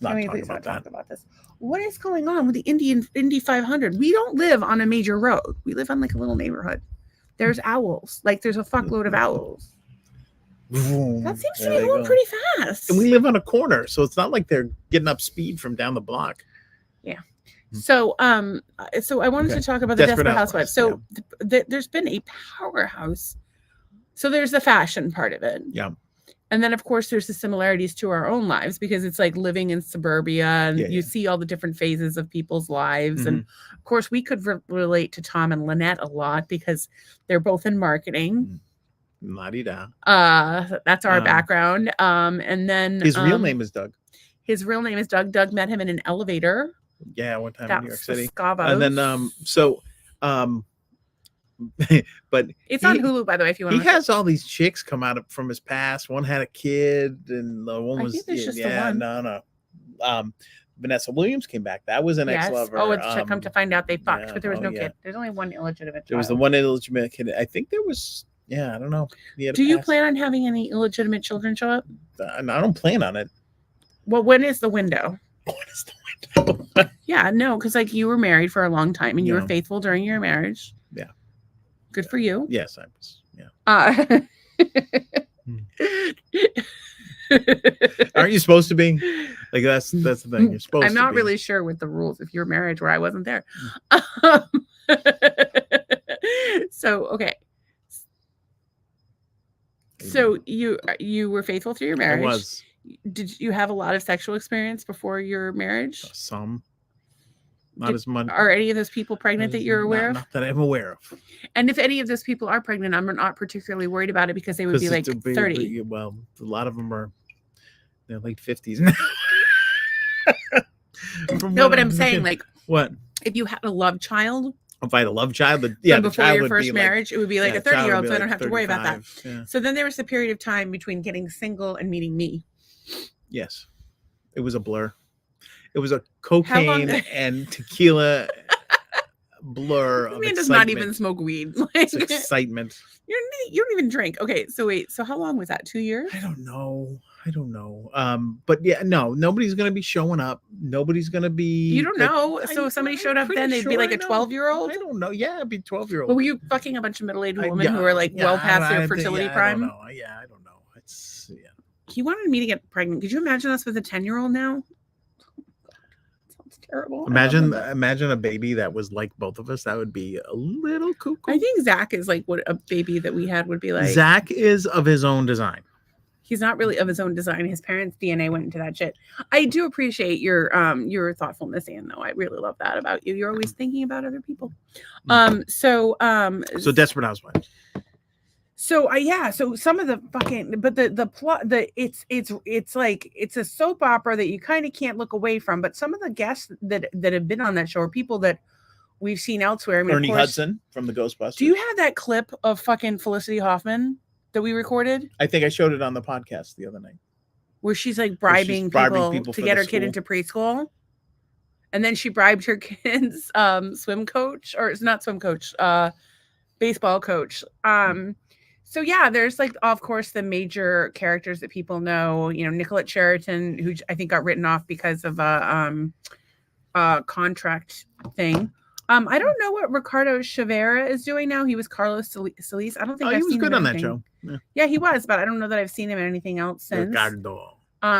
Can we please not talk about this? What is going on with the Indy 500? We don't live on a major road. We live on like a little neighborhood. There's owls. Like, there's a fuckload of owls. That seems to be going pretty fast. And we live on a corner, so it's not like they're getting up speed from down the block. Yeah. So I wanted to talk about the Desperate Housewives. So there's been a powerhouse. So there's the fashion part of it. Yeah. And then, of course, there's the similarities to our own lives because it's like living in suburbia and you see all the different phases of people's lives. And, of course, we could relate to Tom and Lynette a lot because they're both in marketing. La-di-da. That's our background. And then his real name is Doug. His real name is Doug. Doug met him in an elevator. Yeah, one time in New York City. Scavos. And then but it's on Hulu, by the way, if you want. He has all these chicks come out from his past. One had a kid, and the one was just the one. No. Vanessa Williams came back. That was an ex-lover. Oh, it's come to find out they fucked, but there was no kid. There's only one illegitimate child. There was the one illegitimate kid. I think there was. Yeah, I don't know. Do you plan on having any illegitimate children show up? I don't plan on it. Well, when is the window? When is the window? Yeah, no, because like you were married for a long time and you were faithful during your marriage. Yeah. Good for you. Yes, I was. Yeah. Aren't you supposed to be? Like that's the thing. You're supposed. I'm not really sure with the rules if your marriage where I wasn't there. So okay. So you were faithful through your marriage. I was. Did you have a lot of sexual experience before your marriage? Some. Not as much. Are any of those people pregnant that you're aware of? Not that I'm aware of. And if any of those people are pregnant, I'm not particularly worried about it because they would be like 30. Well, a lot of them are they're late 50s now. No, but I'm saying like what? If you had a love child. If I had a love child, from before your first marriage, it would be like a 30-year-old, so I don't have to worry about that. Yeah. So then there was a period of time between getting single and meeting me. Yes. It was a blur. It was a cocaine and tequila blur. This man does not even smoke weed. It's excitement. You don't even drink. Okay, so wait. So how long was that? 2 years? I don't know. But yeah, no, nobody's gonna be showing up. Nobody's gonna be. You don't know. So if somebody showed up, then they'd be like a 12-year-old. I don't know. Yeah, it'd be 12-year-old. Well, were you fucking a bunch of middle-aged women who are like well past their fertility prime? I don't know. I don't know. It's He wanted me to get pregnant. Could you imagine us with a 10-year-old now? Sounds terrible. Imagine a baby that was like both of us. That would be a little cuckoo. I think Zach is like what a baby that we had would be like. Zach is of his own design. He's not really of his own design. His parents' DNA went into that shit. I do appreciate your thoughtfulness, Anne, though. I really love that about you. You're always thinking about other people. So Desperate Housewives. So so some of the fucking the plot it's like it's a soap opera that you kind of can't look away from. But some of the guests that have been on that show are people that we've seen elsewhere. I mean, Ernie Hudson from the Ghostbusters. Do you have that clip of fucking Felicity Huffman that we recorded? I think I showed it on the podcast the other night. Where she's like bribing people to get her kid into preschool. And then she bribed her kid's swim coach, or it's not swim coach, baseball coach. So yeah, there's like, of course, the major characters that people know, Nicolette Sheraton, who I think got written off because of a contract thing. I don't know what Ricardo Chavera is doing now. He was Carlos Solis. I don't think he was good on that show. Yeah, he was, but I don't know that I've seen him in anything else since. Ricardo.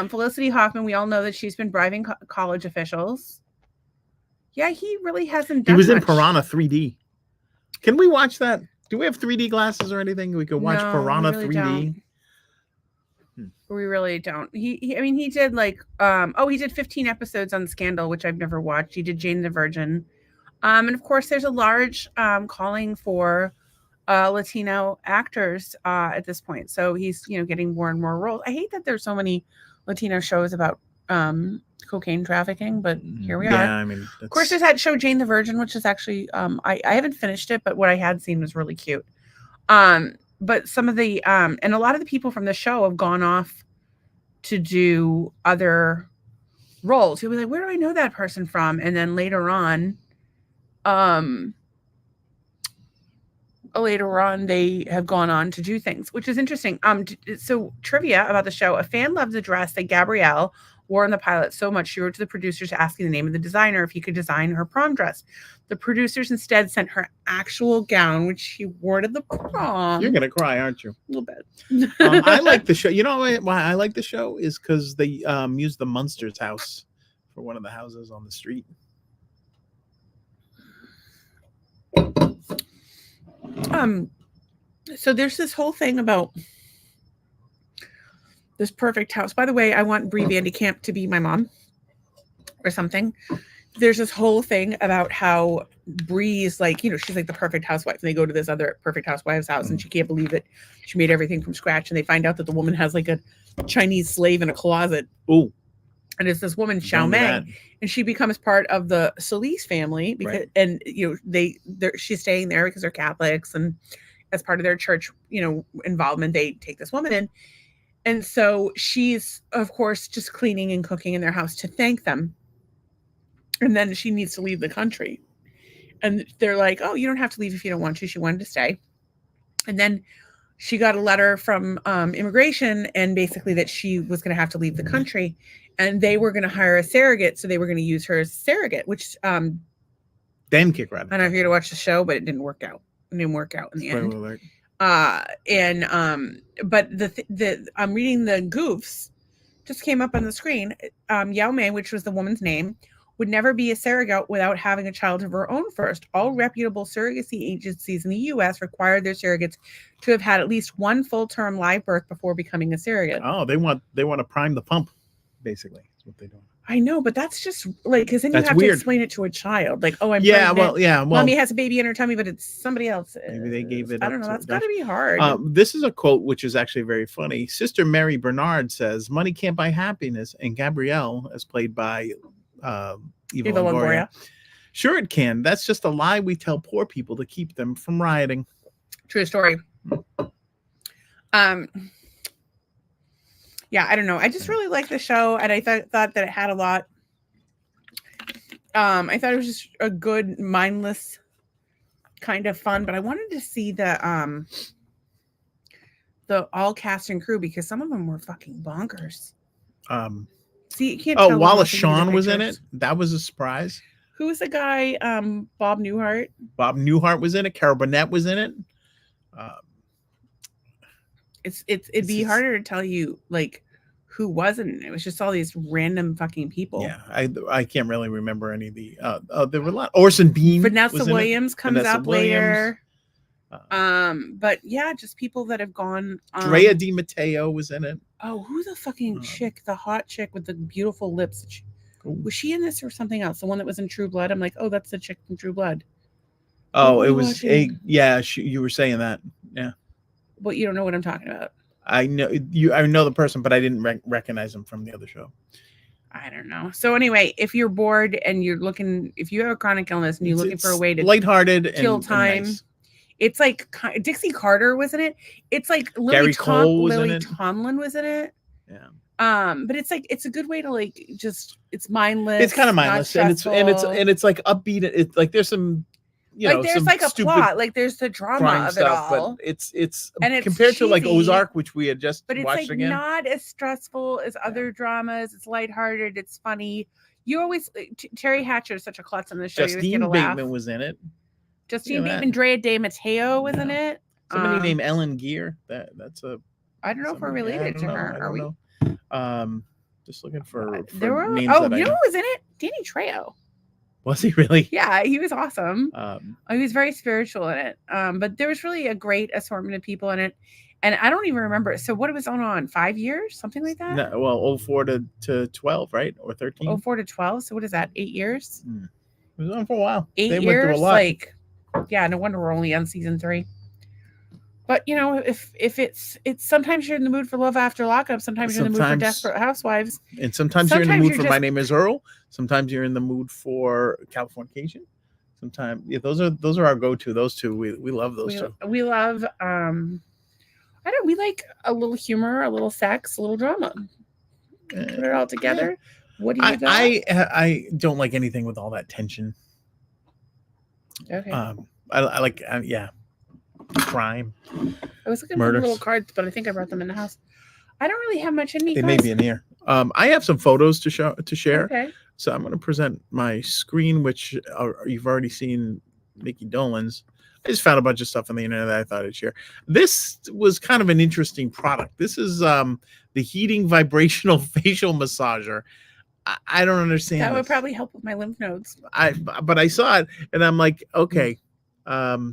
Felicity Huffman, we all know that she's been bribing college officials. Yeah, he really hasn't done He was much. in Piranha 3D. Can we watch that? Do we have 3D glasses or anything? We could watch Piranha 3D. We really don't. He did like he did 15 episodes on Scandal, which I've never watched. He did Jane the Virgin. And of course there's a large calling for Latino actors at this point. So he's getting more and more roles. I hate that there's so many Latino shows about cocaine trafficking, but here we are. Yeah, I mean, of course there's that show Jane the Virgin, which is actually I haven't finished it, but what I had seen was really cute. but some of the and a lot of the people from the show have gone off to do other roles. You'll be like, where do I know that person from? And then later on they have gone on to do things, which is interesting. So trivia about the show: a fan loved the dress that Gabrielle wore in the pilot so much she wrote to the producers asking the name of the designer if he could design her prom dress. The producers instead sent her actual gown, which she wore to the prom. You're gonna cry, aren't you? A little bit. I like the show. You know why I like the show is because they used the Munsters house for one of the houses on the street. So there's this whole thing about this perfect house. By the way, I want Brie Vandekamp to be my mom or something. There's this whole thing about how Brie's like, she's like the perfect housewife. And they go to this other perfect housewife's house and she can't believe it. She made everything from scratch. And they find out that the woman has like a Chinese slave in a closet. Ooh. And it's this woman, Xiao Mei, and she becomes part of the Solis family because, Right. and she's staying there because they're Catholics, and as part of their church, involvement, they take this woman in, and so she's, of course, just cleaning and cooking in their house to thank them, and then she needs to leave the country, and they're like, "Oh, you don't have to leave if you don't want to." She wanted to stay, and then she got a letter from immigration, and basically that she was going to have to leave the country. And they were going to hire a surrogate, so they were going to use her as a surrogate, which then kick right. I don't know if you're going to watch the show, but it didn't work out. It didn't work out in the end. Alert. But I'm reading the goofs just came up on the screen. Yao Mei, which was the woman's name, would never be a surrogate without having a child of her own first. All reputable surrogacy agencies in the U.S. require their surrogates to have had at least one full-term live birth before becoming a surrogate. Oh, they want to prime the pump. Basically, that's what they do. I know, but that's just like, because then you have to explain it to a child. Like, oh, I'm pregnant. Mommy has a baby in her tummy, but it's somebody else. Maybe they gave it. I don't know. That's got to be hard. This is a quote which is actually very funny. Sister Mary Bernard says, "Money can't buy happiness," and Gabrielle, as played by Eva Longoria, "Sure it can. That's just a lie we tell poor people to keep them from rioting." True story. Yeah, I don't know. I just really like the show, and I thought that it had a lot. I thought it was just a good, mindless kind of fun, but I wanted to see the all cast and crew because some of them were fucking bonkers. See, you can't. Oh, Wallace Shawn was in it. That was a surprise. Who was the guy? Bob Newhart. Bob Newhart was in it. Carol Burnett was in it. It'd be harder to tell you like who wasn't. It was just all these random fucking people. Yeah, I can't really remember any of the. There were a lot. Orson Bean. Vanessa Williams comes up later. But yeah, just people that have gone. Drea Di Matteo was in it. Oh, who's the fucking chick? The hot chick with the beautiful lips. Was she in this or something else? The one that was in True Blood. I'm like, oh, that's the chick from True Blood. Oh, it was you were saying that. Yeah. But you don't know what I'm talking about. I know you. I know the person, but I didn't recognize him from the other show. I don't know. So anyway, if you're bored and you're looking, if you have a chronic illness and you're looking for a way to lighthearted kill time, nice. It's like Dixie Carter was in it. It's like Lily Tomlin was in it. Yeah. But it's like it's a good way to like just it's mindless. It's kind of mindless, and it's like upbeat. It's like there's some. There's like a plot, like there's the drama of it all. But it's compared cheesy, to like Ozark, which we had just watched like again. Not as stressful as other dramas. It's lighthearted. It's funny. You always Terry Hatcher is such a klutz on the show. Justine Bateman was in it. Justine Bateman, Drea De Matteo was in it. Somebody named Ellen Gear. That's a. I don't know if we're related to her. Are we? Just looking for there were names. Oh, you know who was in it? Danny Trejo. Was he really? Yeah, he was awesome. He was very spiritual in it. But there was really a great assortment of people in it. And I don't even remember. So what was on 5 years? Something like that? No, well, 04 to 12, right? Or 13? 04 to 12. So what is that? 8 years? It was on for a while. 8 years? Went through a lot. Like, yeah, no wonder we're only on season 3. But if it's sometimes you're in the mood for Love After Lockup, sometimes you're in the mood for Desperate Housewives, and sometimes you're in the mood for My Name Is Earl. Sometimes you're in the mood for Californication. Sometimes those are our go-to. Those two we love those two. We love We like a little humor, a little sex, a little drama. Put it all together. What do you got? I don't like anything with all that tension. Okay. I like crime. I was looking murders. for little cards, but I think I brought them in the house. I don't really have much in me. They guys. may be in here. I have some photos to share. Okay. So I'm going to present my screen, which you've already seen Mickey Dolan's. I just found a bunch of stuff on the internet that I thought I'd share. This was kind of an interesting product. This is the heating vibrational facial massager. I don't understand. That would probably help with my lymph nodes. But I saw it and I'm like, okay. Yeah.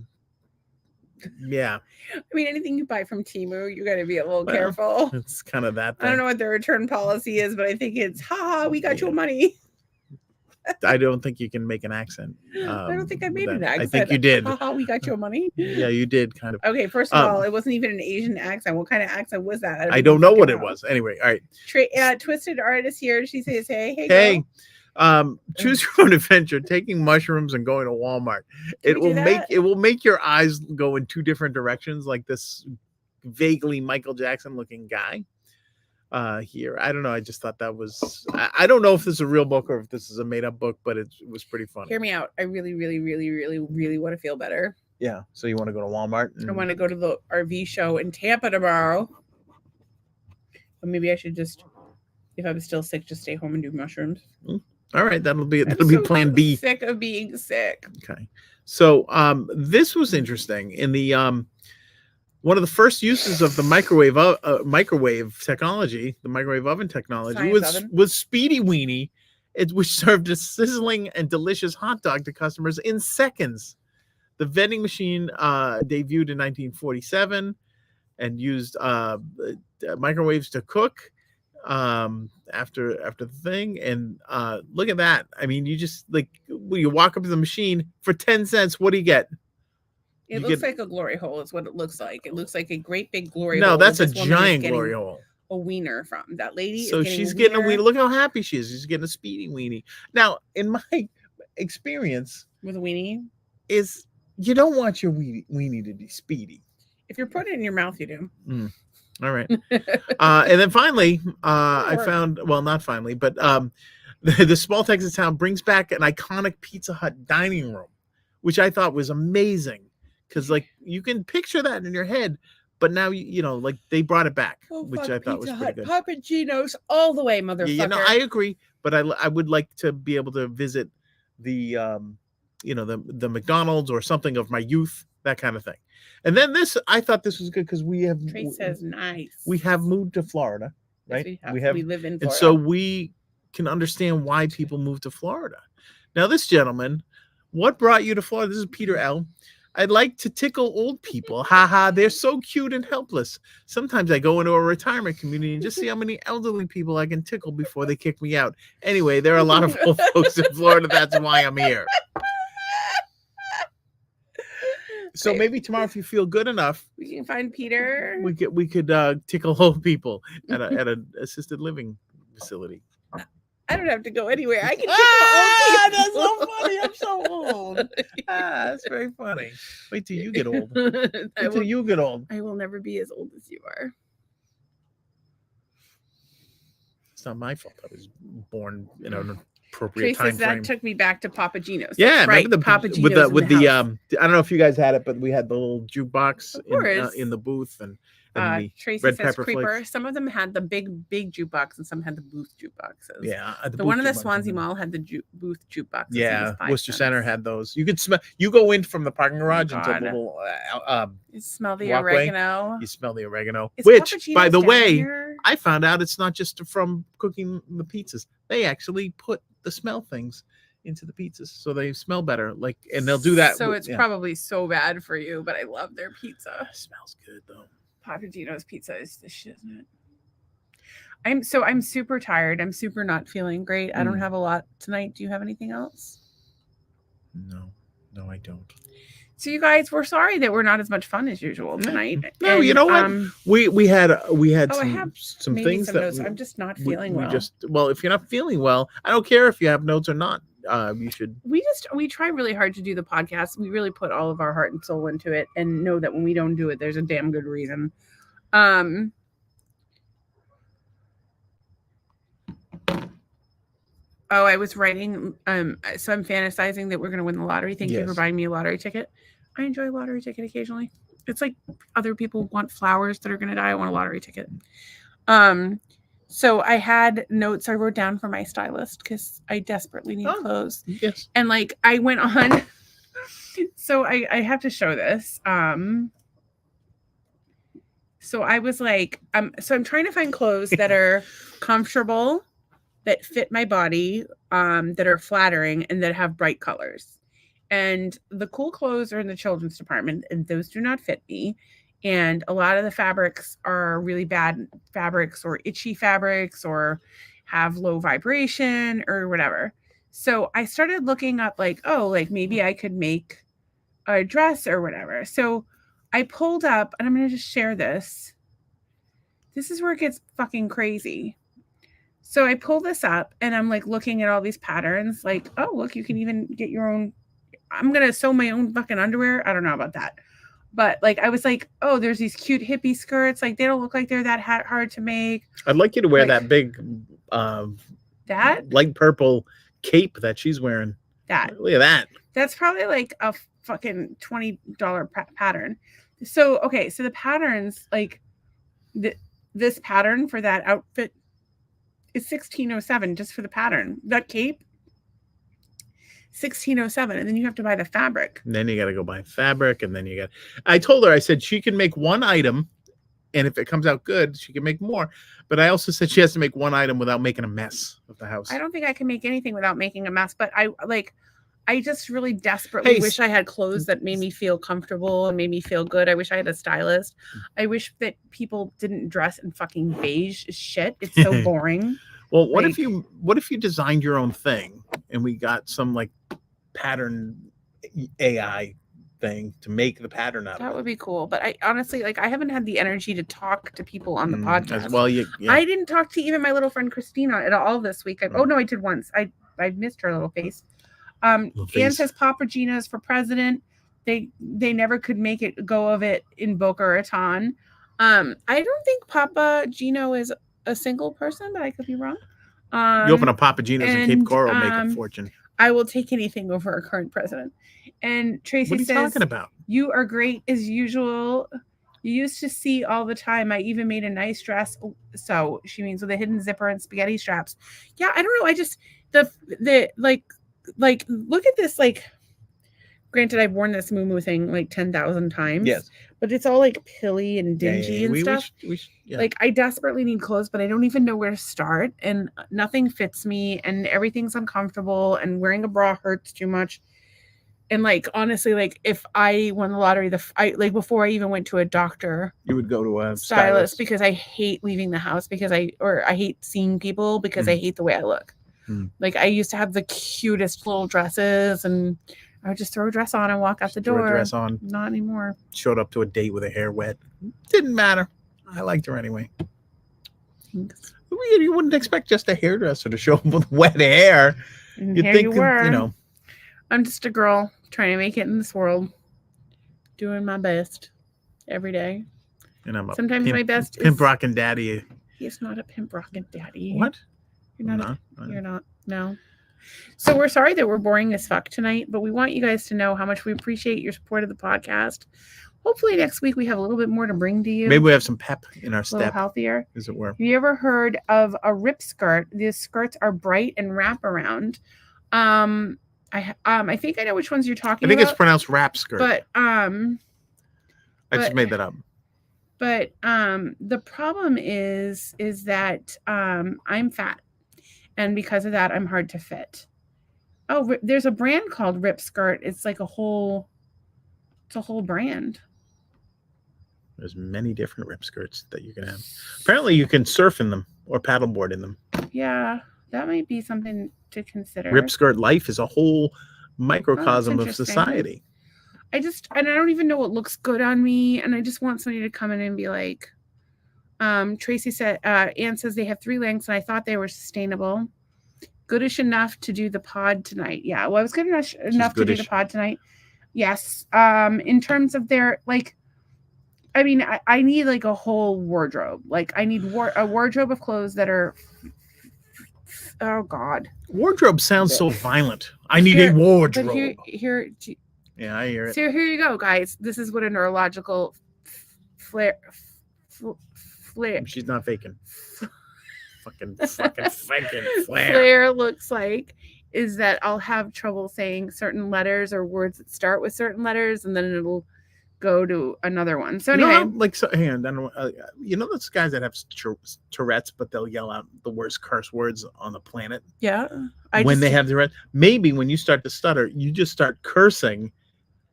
I mean, anything you buy from Temu, you got to be a little careful. It's kind of that thing. I don't know what their return policy is, but I think it's, we got your money. I don't think you can make an accent. I don't think I made an accent. I think you did. We got your money. Yeah, you did kind of. Okay, first of all, it wasn't even an Asian accent. What kind of accent was that? I don't know what it was. Anyway, all right. Twisted Artist here. She says, hey. Hey. Choose your own adventure. Taking mushrooms and going to Walmart. It will make your eyes go in two different directions, like this vaguely Michael Jackson looking guy. Here, I don't know. I just thought that was. I don't know if this is a real book or if this is a made up book, but it was pretty funny. Hear me out. I really, really, really, really, really want to feel better. Yeah. So you want to go to Walmart? I want to go to the RV show in Tampa tomorrow. But maybe I should just, if I was still sick, just stay home and do mushrooms. All right, that'll be plan B. Sick of being sick. Okay. So this was interesting. In the one of the first uses of the microwave technology, the microwave oven technology, was Speedy Weenie, which served a sizzling and delicious hot dog to customers in seconds. The vending machine debuted in 1947 and used microwaves to cook after the thing. And look at that. I mean, you just when you walk up to the machine for 10 cents, what do you get? It looks like a glory hole is what it looks like. It looks like a great big glory hole. No, that's a giant glory hole. A wiener from that lady. So she's getting a wiener. Look how happy she is. She's getting a Speedy Weenie. Now, in my experience with a weenie, is you don't want your weenie to be speedy. If you're putting it in your mouth, you do. All right. And then finally, I found, well, not finally, but the small Texas town brings back an iconic Pizza Hut dining room, which I thought was amazing. Because you can picture that in your head, but now they brought it back, which I thought was pretty good. Papa Gino's all the way, motherfucker. I agree, but I would like to be able to visit the the McDonald's or something of my youth, that kind of thing. And then I thought this was good because Trace says nice. We have moved to Florida, right? Yes, we live in Florida, and so we can understand why people move to Florida. Now, this gentleman, what brought you to Florida? This is Peter L. I'd like to tickle old people. Ha, they're so cute and helpless. Sometimes I go into a retirement community and just see how many elderly people I can tickle before they kick me out. Anyway, there are a lot of old folks in Florida. That's why I'm here. So maybe tomorrow, if you feel good enough, we can find Peter. We could tickle old people at an assisted living facility. I don't have to go anywhere. I can tickle old people. That's so funny. I'm so old. That's very funny. Wait till you get old. Wait till you get old. I will never be as old as you are. It's not my fault. I was born in an appropriate time frame. That took me back to Papa Gino's. Yeah, right. Papa Gino's with the I don't know if you guys had it, but we had the little jukebox in the booth and Tracy red says pepper Creeper. flakes. Some of them had the big jukebox and some had the booth jukeboxes. Yeah, the one in the Swansea Mall had the booth jukeboxes. Yeah, Worcester Center had those. You could smell. You go in from the parking garage into the little. You smell the walkway. Oregano. You smell the oregano. Is which, by the way, here? I found out it's not just from cooking the pizzas. They actually put the smell things into the pizzas so they smell better. And they'll do that. So it's probably so bad for you, but I love their pizza. It smells good though. Papa Gino's pizza is the shit, isn't it? I'm super tired. I'm super not feeling great. I don't have a lot tonight. Do you have anything else? No, I don't. So you guys, we're sorry that we're not as much fun as usual tonight. No, you know what? We had I have some things that notes. I'm just not feeling well. If you're not feeling well, I don't care if you have notes or not. You should. We try really hard to do the podcast. We really put all of our heart and soul into it, and know that when we don't do it, there's a damn good reason. Oh, I was writing. So I'm fantasizing that we're going to win the lottery. Thank you for buying me a lottery ticket. I enjoy a lottery ticket occasionally. It's like other people want flowers that are going to die. I want a lottery ticket. So I had notes I wrote down for my stylist because I desperately need clothes. Yes. And like I went on. So I have to show this. So I was like, so I'm trying to find clothes that are comfortable, that fit my body, that are flattering, and that have bright colors. And the cool clothes are in the children's department, and those do not fit me. And a lot of the fabrics are really bad fabrics or itchy fabrics or have low vibration or whatever. So I started looking up like, oh, like maybe I could make a dress or whatever. So I pulled up, and I'm going to just share this. This is where it gets fucking crazy. So I pull this up and I'm like looking at all these patterns, like, oh, look, you can even get your own. I'm going to sew my own fucking underwear. I don't know about that. But like, I was like, oh, there's these cute hippie skirts. Like, they don't look like they're that hard to make. I'd like you to wear that big, that light purple cape that she's wearing. That. Look at that. That's probably like a fucking $20 pattern. So, okay. So the patterns, like this pattern for that outfit is $16.07 just for the pattern. That cape, $16.07, and then you have to buy the fabric. And then you got to go buy fabric, and then you got. I told her, I said she can make one item, and if it comes out good, she can make more. But I also said she has to make one item without making a mess of the house. I don't think I can make anything without making a mess, but I just really desperately wish I had clothes that made me feel comfortable and made me feel good. I wish I had a stylist. I wish that people didn't dress in fucking beige shit. It's so boring. Well, what if you designed your own thing and we got some like pattern AI thing to make the pattern out of it? That would be cool. But I honestly, like, I haven't had the energy to talk to people on the podcast. Well, I didn't talk to even my little friend Christina at all this week. Oh no, I did once. I missed her little face. Anne says Papa Gina's for president. They never could make it go of it in Boca Raton. I don't think Papa Gino is a single person, but I could be wrong. You open a Papa Gino's in Cape Coral, make a fortune. I will take anything over our current president. And Tracy says, what are you talking about? You are great as usual. You used to see all the time. I even made a nice dress. So she means with a hidden zipper and spaghetti straps. Yeah, I don't know. I just the like look at this. Like, granted, I've worn this moo thing like 10,000 times. Yes, but it's all like pilly and dingy and stuff. Like, I desperately need clothes, but I don't even know where to start, and nothing fits me, and everything's uncomfortable, and wearing a bra hurts too much. And like, honestly, like, if I won the lottery, before I even went to a doctor, you would go to a stylist, because I hate leaving the house because I hate seeing people because I hate the way I look. Like, I used to have the cutest little dresses, and I would just throw a dress on and walk out the door. Throw a dress on. Not anymore. Showed up to a date with her hair wet. Didn't matter. I liked her anyway. Thanks. You wouldn't expect just a hairdresser to show up with wet hair. And You'd think, you know. I'm just a girl trying to make it in this world, doing my best every day. And I'm sometimes my best pimp rockin' daddy. He's not a pimp rockin' daddy. What? You're not. You're not. No. So we're sorry that we're boring as fuck tonight, but we want you guys to know how much we appreciate your support of the podcast. Hopefully next week we have a little bit more to bring to you. Maybe we have some pep in our step. A little healthier. As it were. Have you ever heard of a rip skirt? These skirts are bright and wrap around. I think I know which ones you're talking about. I think it's pronounced wrap skirt. But I just made that up. But the problem is that I'm fat, and because of that, I'm hard to fit. Oh, there's a brand called Rip Skirt. It's like a whole brand. There's many different rip skirts that you can have. Apparently, you can surf in them or paddleboard in them. Yeah, that might be something to consider. Rip skirt life is a whole microcosm of society. I don't even know what looks good on me, and I just want somebody to come in and be like, Tracy said, Anne says they have 3 lengths, and I thought they were sustainable. Goodish enough to do the pod tonight. Yeah, well, I was good enough to do the pod tonight. Yes. In terms of their, like, I mean, I need like a whole wardrobe. Like I need a wardrobe of clothes that are. Oh God. Wardrobe sounds so violent. I need a But wardrobe. here. Yeah, I hear it. So here you go, guys. This is what a neurological flare. She's not faking. fucking faking flare. Flare looks like is that I'll have trouble saying certain letters or words that start with certain letters, and then it'll go to another one. So anyway, hang on, you know those guys that have Tourette's, but they'll yell out the worst curse words on the planet. Yeah, when they have Tourette's, maybe when you start to stutter, you just start cursing,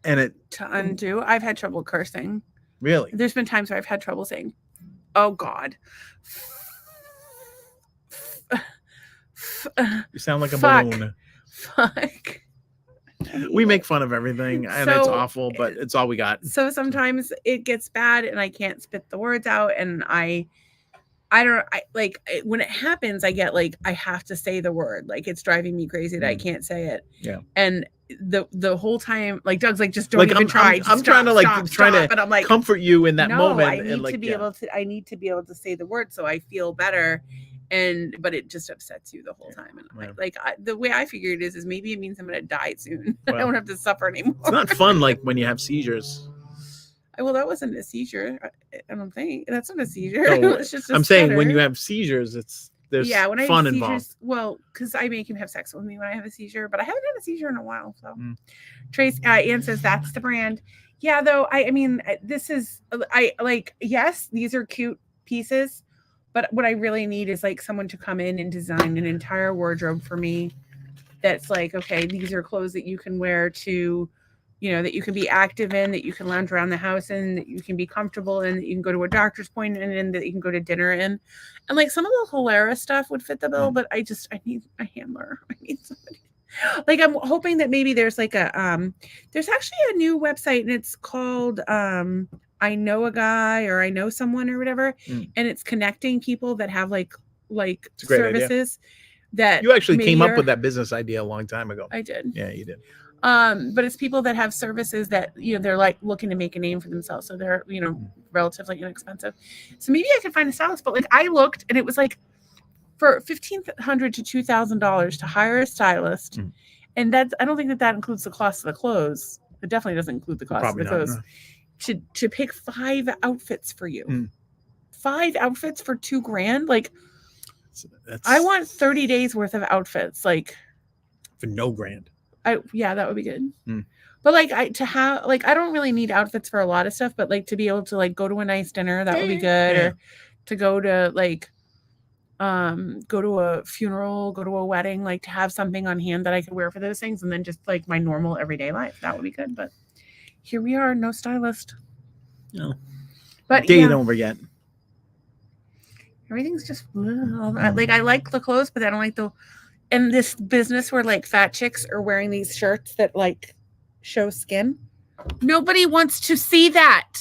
and it to undo. I've had trouble cursing. Really? There's been times where I've had trouble saying, "Oh God." You sound like a balloon. Fuck. We make fun of everything, and it's awful, but it's all we got. So sometimes it gets bad, and I can't spit the words out, and I like when it happens, I get like I have to say the word, like it's driving me crazy that I can't say it. Yeah. And the whole time, like Doug's like, just don't even try. I'm trying to but I'm like, comfort you in that moment. I need to be able to. I need to be able to say the word so I feel better. But it just upsets you the whole time. And the way I figure it is maybe it means I'm gonna die soon. Well, I don't have to suffer anymore. It's not fun like when you have seizures. Well, that wasn't a seizure. I don't think that's not a seizure. No, it's just I'm saying when you have seizures, there's when I fun have seizures, involved. Well, because I make him have sex with me when I have a seizure, but I haven't had a seizure in a while. So, Trace Ann says that's the brand. Yeah, though I mean this is yes, these are cute pieces. But what I really need is like someone to come in and design an entire wardrobe for me. That's like, okay, these are clothes that you can wear to, that you can be active in, that you can lounge around the house in, that you can be comfortable in, that you can go to a doctor's appointment in, that you can go to dinner in. And like some of the Hilera stuff would fit the bill, but I need a handler. I need somebody. Like I'm hoping that maybe there's like there's actually a new website and it's called I know a guy or I know someone or whatever, and it's connecting people that have like services that you actually came up with that business idea a long time ago. I did. Yeah, you did. But it's people that have services that they're like looking to make a name for themselves, so they're relatively inexpensive. So maybe I could find a stylist, but like I looked and it was like for $1,500 to $2,000 to hire a stylist, and that's I don't think that includes the cost of the clothes. It definitely doesn't include the cost of the clothes. No. To pick 5 outfits for you, 5 outfits for $2,000. Like, I want 30 days worth of outfits. Like, for no grand. That would be good. But like, I don't really need outfits for a lot of stuff. But like to be able to like go to a nice dinner, that would be good. Yeah. Or to go to like, go to a funeral, go to a wedding, like to have something on hand that I could wear for those things, and then just like my normal everyday life, that would be good. But here we are, no stylist. No. But day ain't over yet. Everything's just like I like the clothes, but I don't like in this business where like fat chicks are wearing these shirts that like show skin. Nobody wants to see that.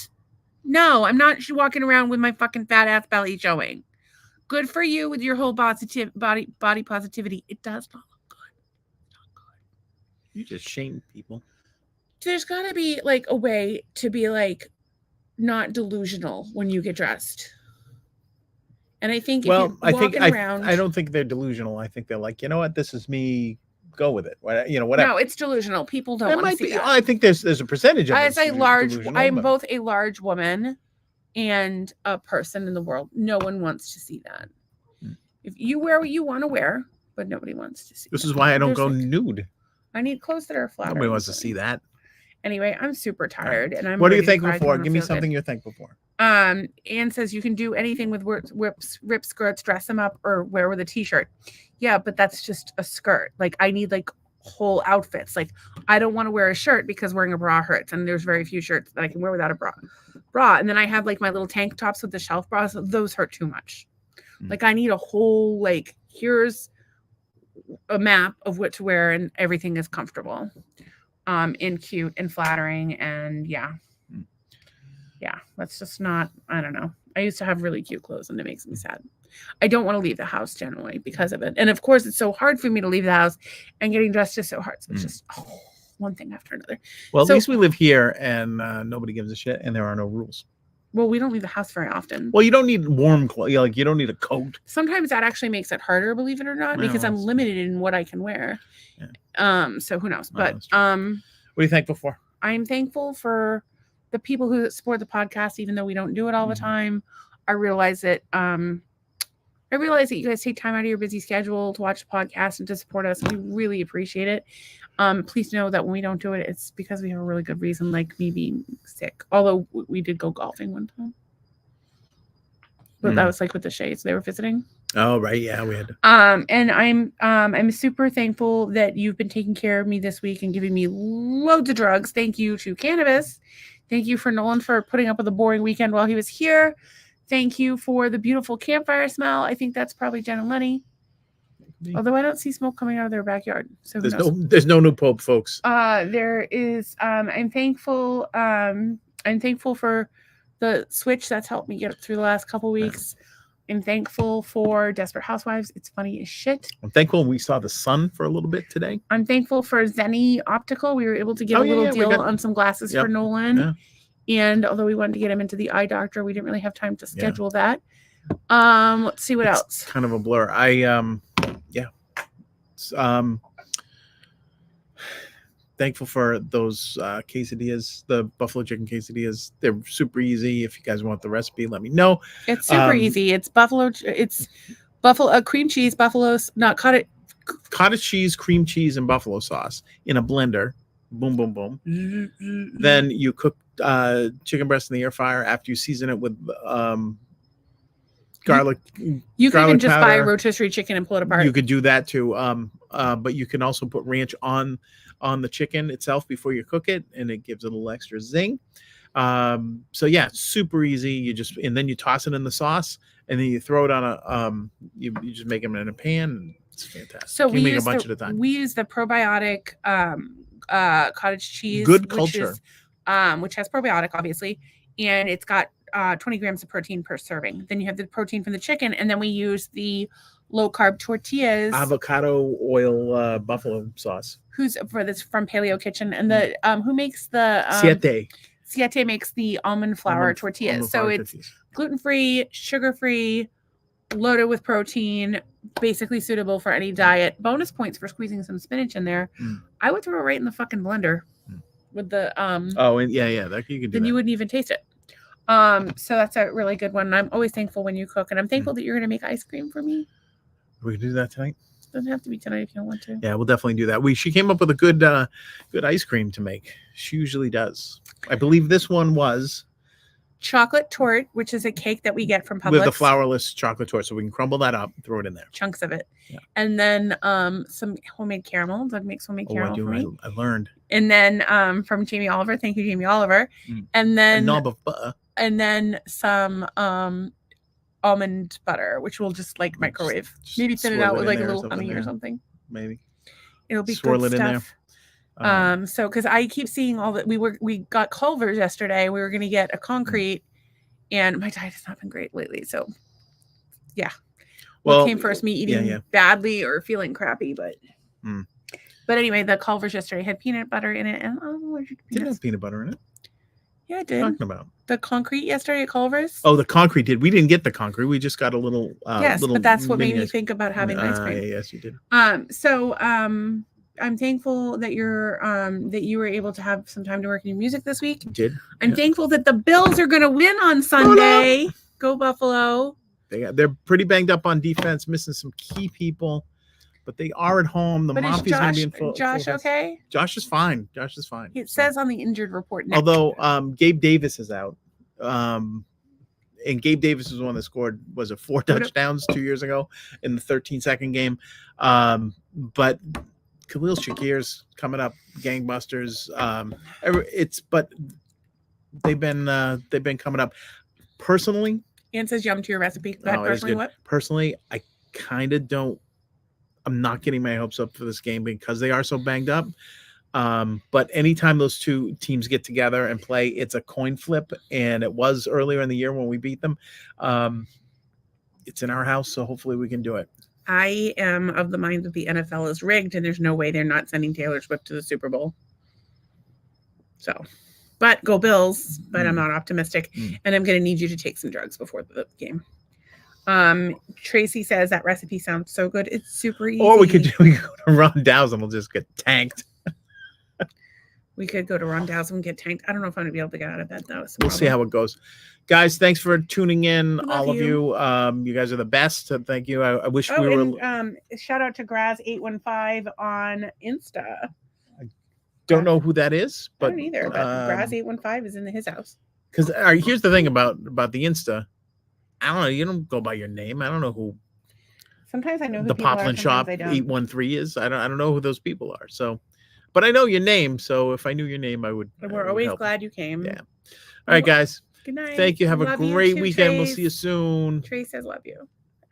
No, I'm not walking around with my fucking fat ass belly showing. Good for you with your whole body positivity. It does not look good. It's not good. You just shame people. There's got to be like a way to be like not delusional when you get dressed. And I think I don't think they're delusional. I think they're like, you know what, this is me. Go with it. Whatever. No, it's delusional. People don't want to see that. I think there's a percentage of it. I'm both a large woman and a person in the world. No one wants to see that. If you wear what you want to wear, but nobody wants to see. This is why I don't go nude. I need clothes that are flattering. Nobody wants to see that. Anyway, I'm super tired, and I'm. What are you thankful for? Give me something you're thankful for. Anne says you can do anything with rip skirts, dress them up, or wear with a t-shirt. Yeah, but that's just a skirt. Like I need like whole outfits. Like I don't want to wear a shirt because wearing a bra hurts, and there's very few shirts that I can wear without a bra. And then I have like my little tank tops with the shelf bras. Those hurt too much. Like I need a whole like here's a map of what to wear, and everything is comfortable. And cute and flattering, and yeah, that's just not. I don't know. I used to have really cute clothes, and it makes me sad. I don't want to leave the house generally because of it, and of course, it's so hard for me to leave the house, and getting dressed is so hard. So it's just one thing after another. Well, at least we live here, and nobody gives a shit, and there are no rules. Well, we don't leave the house very often. Well, you don't need warm clothes. Like you don't need a coat. Sometimes that actually makes it harder, believe it or not, because I'm limited in what I can wear. Yeah. So who knows? But what are you thankful for? I'm thankful for the people who support the podcast, even though we don't do it all the time. I realize that you guys take time out of your busy schedule to watch the podcast and to support us. We really appreciate it. Please know that when we don't do it, it's because we have a really good reason, like me being sick. Although we did go golfing one time. But that was like with the Shades. They were visiting. Oh, right. Yeah, we had to. And I'm super thankful that you've been taking care of me this week and giving me loads of drugs. Thank you to Cannabis. Thank you for Nolan for putting up with a boring weekend while he was here. Thank you for the beautiful campfire smell. I think that's probably Jen and Lenny. Although I don't see smoke coming out of their backyard. So there's no new pope, folks. There is I'm thankful for the Switch that's helped me get through the last couple weeks. I'm thankful for Desperate Housewives. It's funny as shit. I'm thankful we saw the sun for a little bit today. I'm thankful for Zenny Optical. We were able to get a little deal on some glasses for Nolan. Yeah. And although we wanted to get him into the eye doctor, we didn't really have time to schedule that. Let's see what else. Kind of a blur. Thankful for those quesadillas, the buffalo chicken quesadillas. They're super easy. If you guys want the recipe, let me know. It's super easy. It's buffalo cream cheese, cottage cheese, cream cheese, and buffalo sauce in a blender. Boom, boom, boom. Then you cook chicken breast in the air fryer after you season it with garlic. You can even just buy rotisserie chicken and pull it apart. You could do that too. But you can also put ranch on the chicken itself before you cook it, and it gives it a little extra zing. So yeah, super easy. And then you toss it in the sauce, and then you throw it on a you just make them in a pan. It's fantastic. So we make a bunch at a time. We use the probiotic cottage cheese, Good Culture, which has probiotic, obviously, and it's got 20 grams of protein per serving. Then you have the protein from the chicken, and then we use the low carb tortillas, avocado oil buffalo sauce. Who's for this from Paleo Kitchen, and the who makes the Siete makes the almond flour tortillas. So it's gluten free, sugar free, loaded with protein, basically suitable for any diet. Bonus points for squeezing some spinach in there. I would throw it right in the fucking blender with the that you could do. Then that. You wouldn't even taste it. So that's a really good one. I'm always thankful when you cook, and I'm thankful that you're going to make ice cream for me. We can do that tonight. Doesn't have to be tonight if you don't want to. Yeah, we'll definitely do that. She came up with a good ice cream to make. She usually does. I believe this one was chocolate tort, which is a cake that we get from Publix. With the flourless chocolate tort, so we can crumble that up, throw it in there. Chunks of it. Yeah. And then some homemade caramel. Doug makes homemade caramel for me. I learned. And then from Jamie Oliver. Thank you, Jamie Oliver. And then a knob of butter. And then some almond butter, which we'll just like microwave. Maybe thin it out with like a little honey or something. Maybe. It'll be swirl good stuff. In there. So because I keep seeing all that we got Culver's yesterday. We were gonna get a concrete, and my diet has not been great lately. So yeah. What came first, me eating badly or feeling crappy, but anyway, the Culver's yesterday had peanut butter in it, and didn't have peanut butter in it. Yeah, I did. What are you talking about? The concrete yesterday at Culver's. Oh, the concrete did. We didn't get the concrete. We just got a little. Yes, but that's what made me think about having ice cream. Yes, you did. So I'm thankful that you were able to have some time to work in your music this week. You did. I'm thankful that the Bills are going to win on Sunday. Go Buffalo. They're pretty banged up on defense, missing some key people. But they are at home. The Mafia's going to be in full. Josh, okay? Josh is fine. It says on the injured report. Although Gabe Davis is out. And Gabe Davis was the one that scored, was it 4 touchdowns 2 years ago in the 13-second game. But Khalil Shakir's coming up, gangbusters. But they've been coming up. Personally, Ann says yum to your recipe. Go ahead, personally, what? Personally, I kind of don't. I'm not getting my hopes up for this game because they are so banged up. But anytime those two teams get together and play, it's a coin flip. And it was earlier in the year when we beat them. It's in our house, so hopefully we can do it. I am of the mind that the NFL is rigged, and there's no way they're not sending Taylor Swift to the Super Bowl. So But go Bills, but I'm Mm. not optimistic. Mm. And I'm going to need you to take some drugs before the game. Tracy says that recipe sounds so good. It's super easy. Or we could go to Ron Dow's and we'll just get tanked. We could go to Ron Dow's and get tanked. I don't know if I'm going to be able to get out of bed, though. We'll see how it goes. Guys, thanks for tuning in, all of you. you. You guys are the best. Thank you. I wish we were. And, shout out to Graz815 on Insta. Don't know who that is, but I don't either. But Graz815 is in his house. Because here's the thing about the Insta. I don't know. You don't go by your name. I don't know who. Sometimes I know who the Poplin Shop 813 is. I don't know who those people are. So, but I know your name. So if I knew your name, I would. We're always glad you came. Yeah. All right, guys. Good night. Thank you. Have a great weekend. Trace. We'll see you soon. Trace says love you.